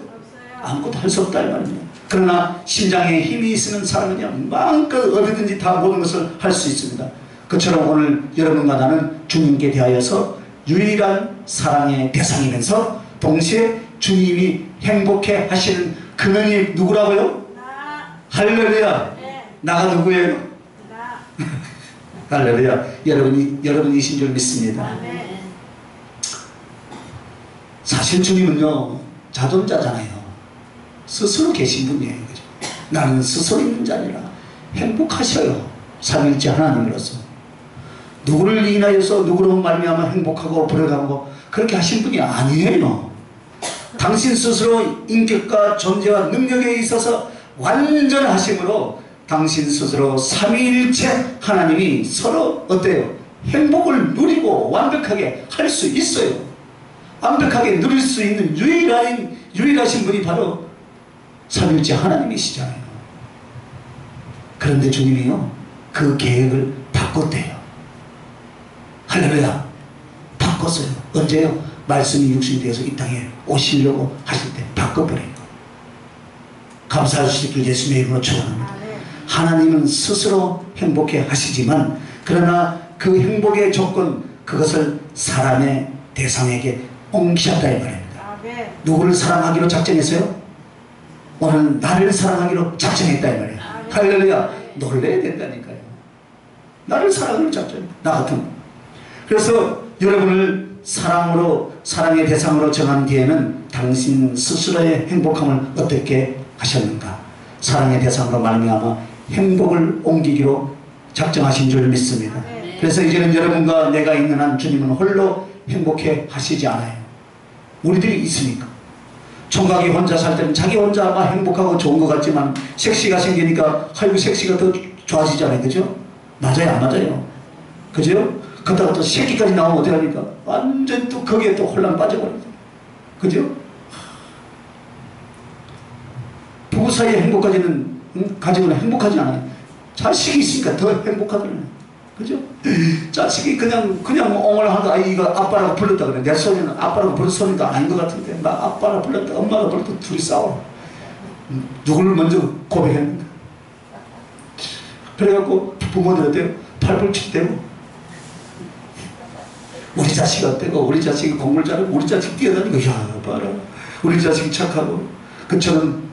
아무것도 할 수 없다 이 말입니다. 그러나 심장에 힘이 있는 사람은요, 마음껏 어디든지 다 모든 것을 할 수 있습니다. 그처럼 오늘 여러분과 나는 주님께 대하여서 유일한 사랑의 대상이면서 동시에 주님이 행복해 하시는 근원이 누구라고요? 할렐루야. 나가 누구예요? 할렐루야. 여러분이신 줄 믿습니다. 사실 주님은요, 자존자잖아요. 스스로 계신 분이에요. 그죠? 나는 스스로 있는 자 아니라 행복하셔요. 삼일째 하나님으로서. 누구를 인하여서 누구로 말미암아 행복하고 불행하고 그렇게 하신 분이 아니에요. 당신 스스로 인격과 존재와 능력에 있어서 완전하심으로 당신 스스로 삼위일체 하나님이 서로 어때요? 행복을 누리고 완벽하게 할 수 있어요. 완벽하게 누릴 수 있는 유일하신 분이 바로 삼위일체 하나님이시잖아요. 그런데 주님이요, 그 계획을 바꿨대요. 할렐루야. 바꿨어요. 언제요? 말씀이 육신이 되어서 이 땅에 오시려고 하실 때 바꿔버린 거예요. 감사할 수 있길 예수님의 이름으로 축원합니다. 하나님은 스스로 행복해 하시지만, 그러나 그 행복의 조건, 그것을 사람의 대상에게 옮기셨다 이 말입니다. 누구를 사랑하기로 작정했어요? 오늘 나를 사랑하기로 작정했다 이 말이에요. 할렐루야. 놀래야 된다니까요. 나를 사랑하기로 작정해. 나 같은. 그래서 여러분을 사랑의 대상으로 정한 뒤에는 당신 스스로의 행복함을 어떻게 하셨는가? 사랑의 대상으로 말미암아 행복을 옮기기로 작정하신 줄 믿습니다. 그래서 이제는 여러분과 내가 있는 한 주님은 홀로 행복해 하시지 않아요. 우리들이 있으니까. 총각이 혼자 살 때는 자기 혼자만 행복하고 좋은 것 같지만 섹시가 생기니까 아이고 섹시가 더 좋아지잖아요. 그죠? 맞아요? 안 맞아요? 그죠? 그러다가 또 새끼까지 나오면 어떡합니까? 완전 또 거기에 또 혼란 빠져버리죠. 그죠? 부부 사이의 행복까지는 가지고는 행복하지 않아요. 자식이 있으니까 더 행복하잖아요. 그죠? 자식이 그냥 엉을 하다가 이거 아빠라고 불렀다 그래. 내 소리는 아빠라고 부른 소리가 아닌 것 같은데 나 아빠라고 불렀다 엄마가 불렀다 둘이 싸워. 누구를 먼저 고백했는가? 그래갖고 부모들한테 팔불치대고 우리 자식이 어때고 우리 자식이 공부를 잘하고 우리 자식 뛰어다니고 야 봐라 우리 자식이 착하고 그처럼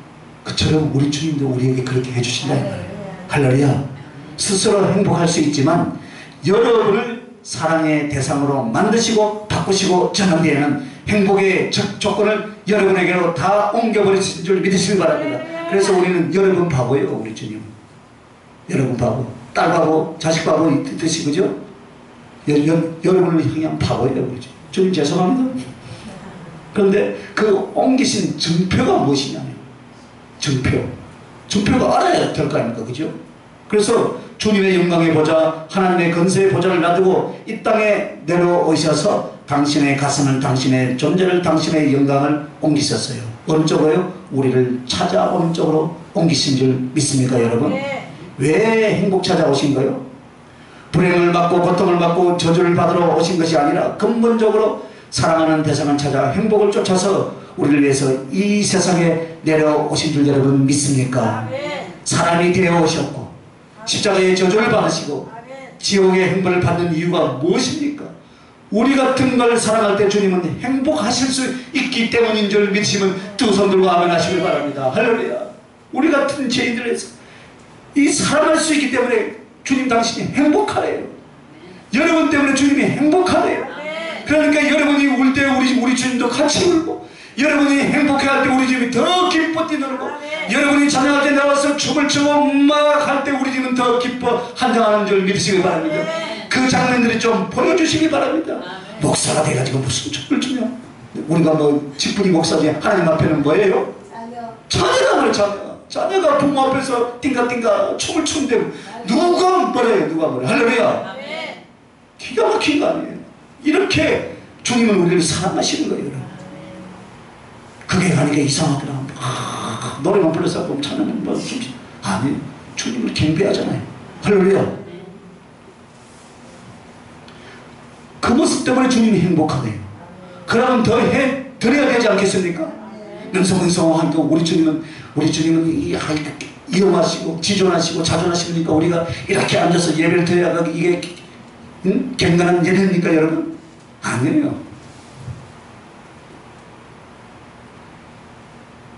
우리 주님도 우리에게 그렇게 해주신다. 할렐루야. 스스로 행복할 수 있지만 여러분을 사랑의 대상으로 만드시고 바꾸시고 정한 뒤에는 행복의 조건을 여러분에게로 다 옮겨버리신 줄 믿으시기 바랍니다. 그래서 우리는 여러분 바보예요. 우리 주님 여러분 바보, 딸 바보, 자식 바보 있듯이 그죠? 여러분을 향한 바보예요. 그죠? 주님 죄송합니다. 그런데 그 옮기신 증표가 무엇이냐면 증표가 알아야 될 거 아닙니까? 그죠? 그래서 주님의 영광의 보좌, 하나님의 건세의 보좌를 놔두고 이 땅에 내려오셔서 당신의 가슴을, 당신의 존재를, 당신의 영광을 옮기셨어요. 어느 쪽으로요? 우리를 찾아오는 쪽으로 옮기신 줄 믿습니까, 여러분? 네. 왜 행복 찾아오신 거예요? 불행을 받고 고통을 받고 저주를 받으러 오신 것이 아니라 근본적으로 사랑하는 대상을 찾아 행복을 쫓아서 우리를 위해서 이 세상에 내려오신 줄 여러분 믿습니까? 사람이 되어 오셨고 십자가의 저주를 받으시고 지옥의 행복을 받는 이유가 무엇입니까? 우리 같은 걸 사랑할 때 주님은 행복하실 수 있기 때문인 줄 믿으시면 두 손 들고 아멘 하시길 바랍니다. 할렐루야. 우리 같은 죄인들에서 이 사랑할 수 있기 때문에 주님 당신이 행복하래요. 여러분 때문에 주님이 행복하래요. 그러니까 여러분이 울 때 우리 주님도 같이 울고 여러분이 행복해할 때 우리 주님이 더 기뻐 뛰놀고 여러분이 찬양할 때 나와서 춤을 추고 막 할 때 우리 집은 더 기뻐 한장하는 줄 믿으시기 바랍니다. 그 장면들이 좀 보여주시기 바랍니다. 목사가 돼가지고 무슨 춤을 추냐? 우리가 뭐 직분이 목사지 하나님 앞에는 뭐예요? 자녀가 자녀가 부모 앞에서 띵가띵가 춤을 추는데 누가 뭐래요? 누가 뭐래? 할렐루야. 기가 막힌 거 아니에요? 이렇게 주님은 우리를 사랑하시는 거예요. 그게 가니까 이상하더라. 노래만 불러서 보면 찬양은 뭐 아니 주님을 경배하잖아요. 할렐루야. 그 모습 때문에 주님이 행복하네요. 그러면 더 드려야 되지 않겠습니까? 능성능성한도 우리 주님은 이용하시고 지존하시고 자존하시니까 우리가 이렇게 앉아서 예배를 드려야 이게 경건한 예배입니까 여러분? 아니에요.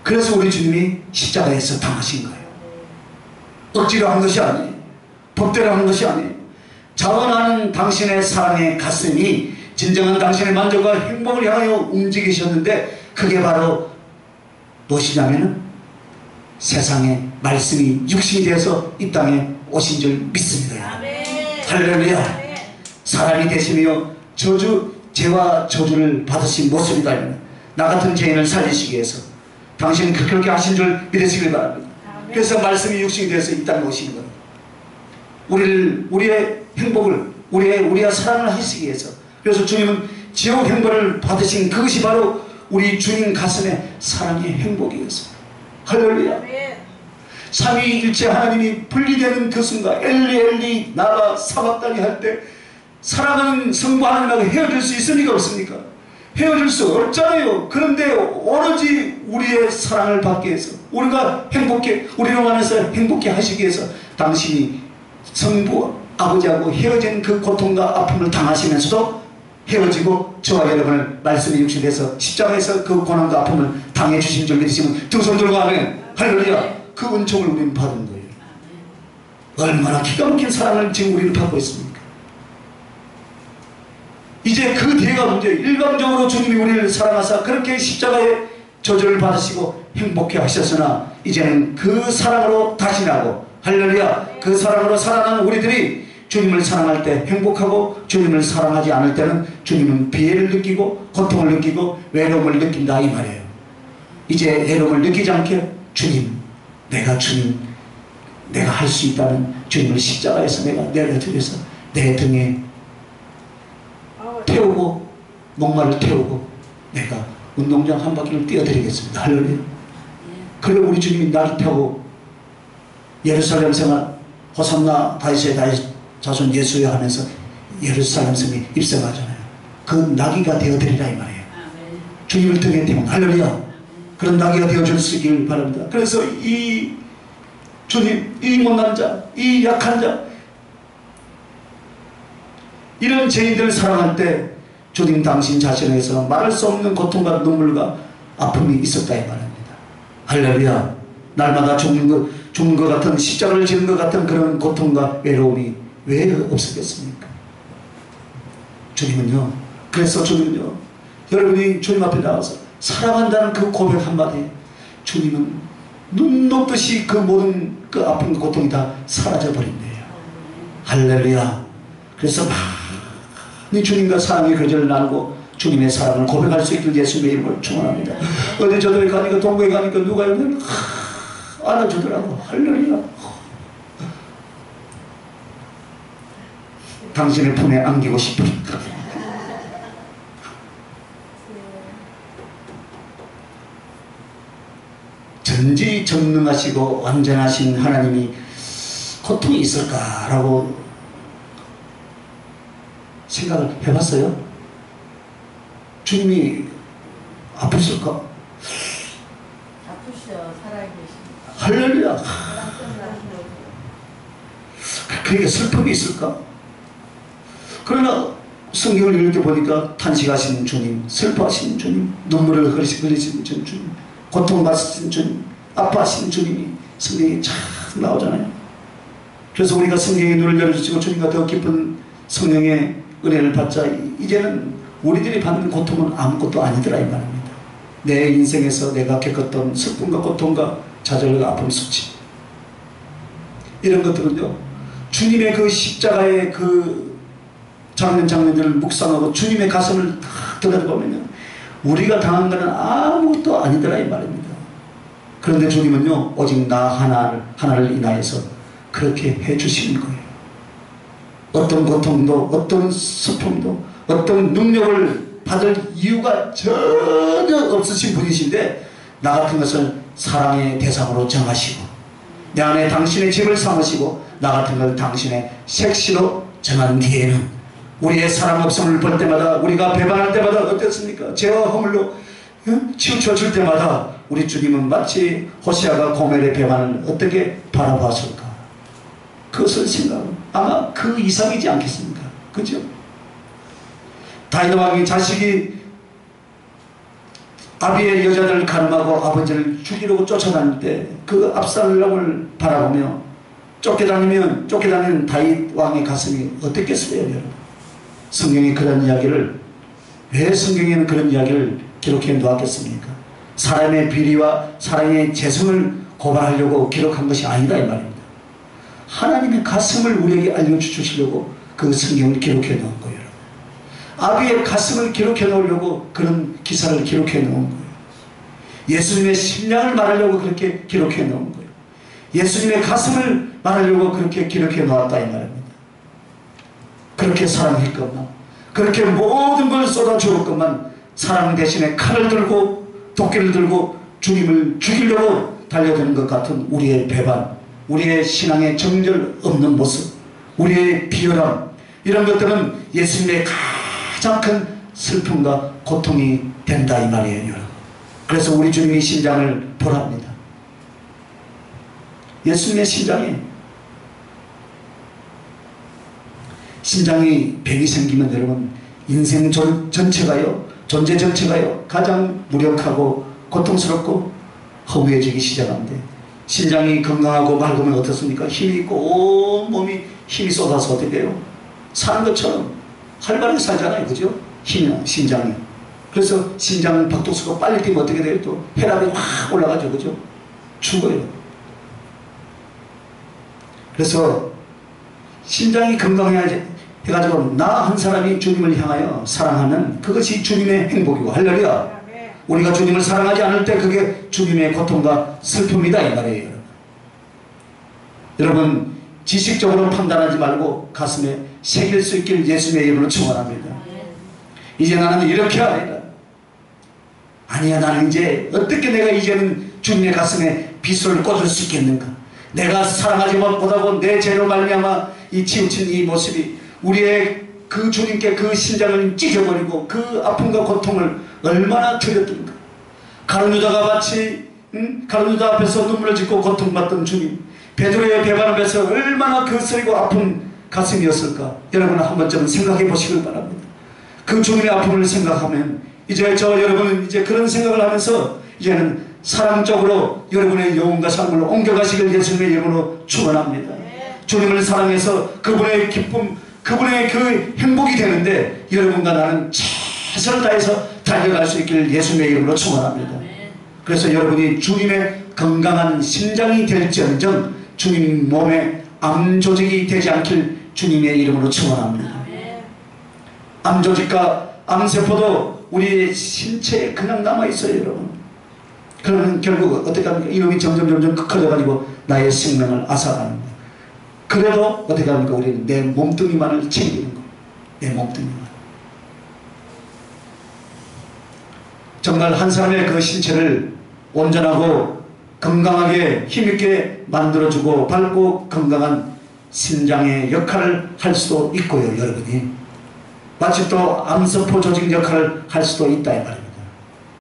그래서 우리 주님이 십자가에서 당하신 거예요. 억지로 한 것이 아니에요. 법대로 한 것이 아니에요. 자원하는 당신의 사랑의 가슴이 진정한 당신의 만족과 행복을 향하여 움직이셨는데 그게 바로 무엇이냐면 세상에 말씀이 육신이 되어서 이 땅에 오신 줄 믿습니다. 할렐루야. 사람이 되시며 죄와 저주를 받으신 모습이다. 나 같은 죄인을 살리시기 위해서 당신은 그렇게 하신 줄 믿으시길 바랍니다. 그래서 말씀이 육신이 되어서 이 땅에 오신 겁니다. 우리의 행복을, 우리의 사랑을 하시기 위해서. 그래서 주님은 지옥 행복을 받으신 그것이 바로 우리 주님 가슴의 사랑의 행복이었습니다. 할렐루야. 삼위일체 하나님이 분리되는 그 순간, 엘리 엘리 나가 사박다니 할 때 사랑하는 성부 하나님하고 헤어질 수 있습니까? 없습니까? 헤어질 수 없잖아요. 그런데 오로지 우리의 사랑을 받기 위해서, 우리가 행복해, 우리를 안에서 행복해 하시기 위해서 당신이 성부 아버지하고 헤어진 그 고통과 아픔을 당하시면서도 헤어지고 저와 여러분을 말씀이 육신돼서 십자가에서 그 고난과 아픔을 당해 주신 줄 믿으시면 두 손 들고 하면 할렐루야. 그 은총을 우리는 받은 거예요. 얼마나 기가 막힌 사랑을 지금 우리는 받고 있습니까? 이제 그 뒤가 문제예요. 일방적으로 주님이 우리를 사랑하사 그렇게 십자가의 저주를 받으시고 행복해 하셨으나 이제는 그 사랑으로 다시나고 할렐루야. 그 사랑으로 살아가는 우리들이 주님을 사랑할 때 행복하고 주님을 사랑하지 않을 때는 주님은 비애를 느끼고 고통을 느끼고 외로움을 느낀다 이 말이에요. 이제 외로움을 느끼지 않게 주님, 내가 할 수 있다는 주님을 십자가에서 내가 내려드려서 내 등에 태우고 목마를 태우고 내가 운동장 한 바퀴를 뛰어드리겠습니다. 할렐루야. 그래 우리 주님이 나를 펴고 예루살렘 생활 호산나 다윗의 다윗 자손 예수여 하면서 예루살렘 성에 입성하잖아요. 그 나귀가 되어드리라 이 말이에요. 주님을 등에 태우고 할렐루야. 그런 나귀가 되어주시길 바랍니다. 그래서 이 주님, 이 못난 자, 이 약한 자, 이런 죄인들을 사랑할 때 주님 당신 자신에서 말할 수 없는 고통과 눈물과 아픔이 있었다 이 말입니다. 할렐루야. 날마다 죽는 것 같은, 십자가를 지는 것 같은 그런 고통과 외로움이 왜 없었겠습니까? 주님은요, 그래서 주님은요, 여러분이 주님 앞에 나와서 사랑한다는 그 고백 한마디에 주님은 눈 녹듯이 그 모든 그 아픈 그 고통이 다 사라져버린대요. 할렐루야. 그래서 많이 주님과 사랑의 거절을 나누고 주님의 사랑을 고백할 수 있길 예수님의 이름으로 축원합니다. 어디 저들에 가니까 동구에 가니까 누가 여기 안아주더라고. 할렐루야. 당신의 품에 안기고 싶으니까. 전지전능하시고 완전하신 하나님이 고통이 있을까라고 생각을 해봤어요? 주님이 아프실까? 아프시죠. 살아계십니다. 할렐루야. 그러니까 슬픔이 있을까? 그러나 성경을 읽을 때 보니까 탄식하시는 주님, 슬퍼하시는 주님, 눈물을 흘리시는 주님, 고통받으시는 주님, 아파하시는 주님이 성경에 참 나오잖아요. 그래서 우리가 성경의 눈을 열어주시고 주님과 더 깊은 성령의 은혜를 받자 이제는 우리들이 받는 고통은 아무것도 아니더라 이 말입니다. 내 인생에서 내가 겪었던 슬픔과 고통과 좌절과 아픔 수치 이런 것들은요 주님의 그 십자가의 그 장면들을 묵상하고 주님의 가슴을 다 들여다보면요 우리가 당한 것은 아무것도 아니더라 이 말입니다. 그런데 주님은요 오직 나 하나를 인하여서 그렇게 해주시는 거예요. 어떤 고통도 어떤 슬픔도 어떤 능력을 받을 이유가 전혀 없으신 분이신데 나 같은 것을 사랑의 대상으로 정하시고 내 안에 당신의 집을 삼으시고 나 같은 걸 당신의 색시로 정한 뒤에는 우리의 사랑 없음을 볼 때마다 우리가 배반할 때마다 어땠습니까? 죄와 허물로 치우쳐질 때마다 우리 주님은 마치 호시아가 고멜의 배반을 어떻게 바라보았을까? 그것을 생각하면 아마 그 이상이지 않겠습니까? 그죠? 다윗 왕이 자식이 아비의 여자들을 가늠하고 아버지를 죽이려고 쫓아다닐 때 그 압살롬을 바라보며 쫓겨다니는 다윗 왕의 가슴이 어땠겠어요, 여러분? 성경에 그런 이야기를 왜 성경에는 그런 이야기를 기록해 놓았겠습니까? 사람의 비리와 사람의 재성을 고발하려고 기록한 것이 아니다 이 말입니다. 하나님의 가슴을 우리에게 알려주시려고 그 성경을 기록해 놓은 거예요. 아비의 가슴을 기록해 놓으려고 그런 기사를 기록해 놓은 거예요. 예수님의 심령을 말하려고 그렇게 기록해 놓은 거예요. 예수님의 가슴을 말하려고 그렇게 기록해 놓았다 이 말입니다. 그렇게 사랑했건만, 그렇게 모든 걸 쏟아주었건만 사랑 대신에 칼을 들고 도끼를 들고 주님을 죽이려고 달려드는 것 같은 우리의 배반, 우리의 신앙의 정절 없는 모습, 우리의 비열함, 이런 것들은 예수님의 가장 큰 슬픔과 고통이 된다 이 말이에요. 그래서 우리 주님의 심장을 보랍니다. 예수님의 심장이 병이 생기면 여러분 인생 전체가요, 존재 전체가요 가장 무력하고 고통스럽고 허무해지기 시작하는데, 심장이 건강하고 맑으면 어떻습니까? 힘이 있고 온 몸이 힘이 쏟아서 어떻게 해요? 사는 것처럼 활발하게 살잖아요. 그죠? 심장이. 그래서 심장 박동수가 빨리 뛰면 어떻게 돼요? 또 혈압이 확 올라가죠. 그죠? 죽어요. 그래서 심장이 건강해가지고 나 한 사람이 주님을 향하여 사랑하는 그것이 주님의 행복이고, 할렐루야. 우리가 주님을 사랑하지 않을 때 그게 주님의 고통과 슬픔이다 이 말이에요. 여러분 지식적으로 판단하지 말고 가슴에 새길 수 있길 예수님의 이름으로 축원합니다. 이제 나는 이렇게 아니라, 아니야 나는 이제 어떻게 내가 이제는 주님의 가슴에 비수를 꽂을 수 있겠는가. 내가 사랑하지 못하고 내 죄로 말미암아 이 치우친 이 모습이 우리의 그 주님께 그 심장을 찢어버리고 그 아픔과 고통을 얼마나 드렸던가. 가룟유다가 마치 가룟유다 앞에서 눈물을 짓고 고통받던 주님, 베드로의 배반 앞에서 얼마나 그 쓰리고 아픈 가슴이었을까. 여러분 한 번쯤 생각해 보시길 바랍니다. 그 주님의 아픔을 생각하면 이제 여러분은 이제 그런 생각을 하면서 이제는 사랑적으로 여러분의 영혼과 삶을 옮겨가시길 예수님의 이름으로 축원합니다. 주님을 사랑해서 그분의 기쁨, 그분의 그 행복이 되는데 여러분과 나는 최선을 다해서 달려갈 수 있기를 예수님의 이름으로 축원합니다. 그래서 여러분이 주님의 건강한 심장이 될지언정 주님 몸에 암 조직이 되지 않길 주님의 이름으로 축원합니다. 암 조직과 암세포도 우리 신체에 그냥 남아있어요. 여러분. 그러면 결국 어떻게 합니까? 이놈이 점점 커져가지고 나의 생명을 앗아갑니다. 그래도 어떻게 합니까? 우리는 내 몸뚱이만을 챙기는 거. 내 몸뚱이만. 정말 한 사람의 그 신체를 온전하고 건강하게 힘있게 만들어주고 밝고 건강한 심장의 역할을 할 수도 있고요. 여러분이 마치 또 암세포 조직 역할을 할 수도 있다 이 말입니다.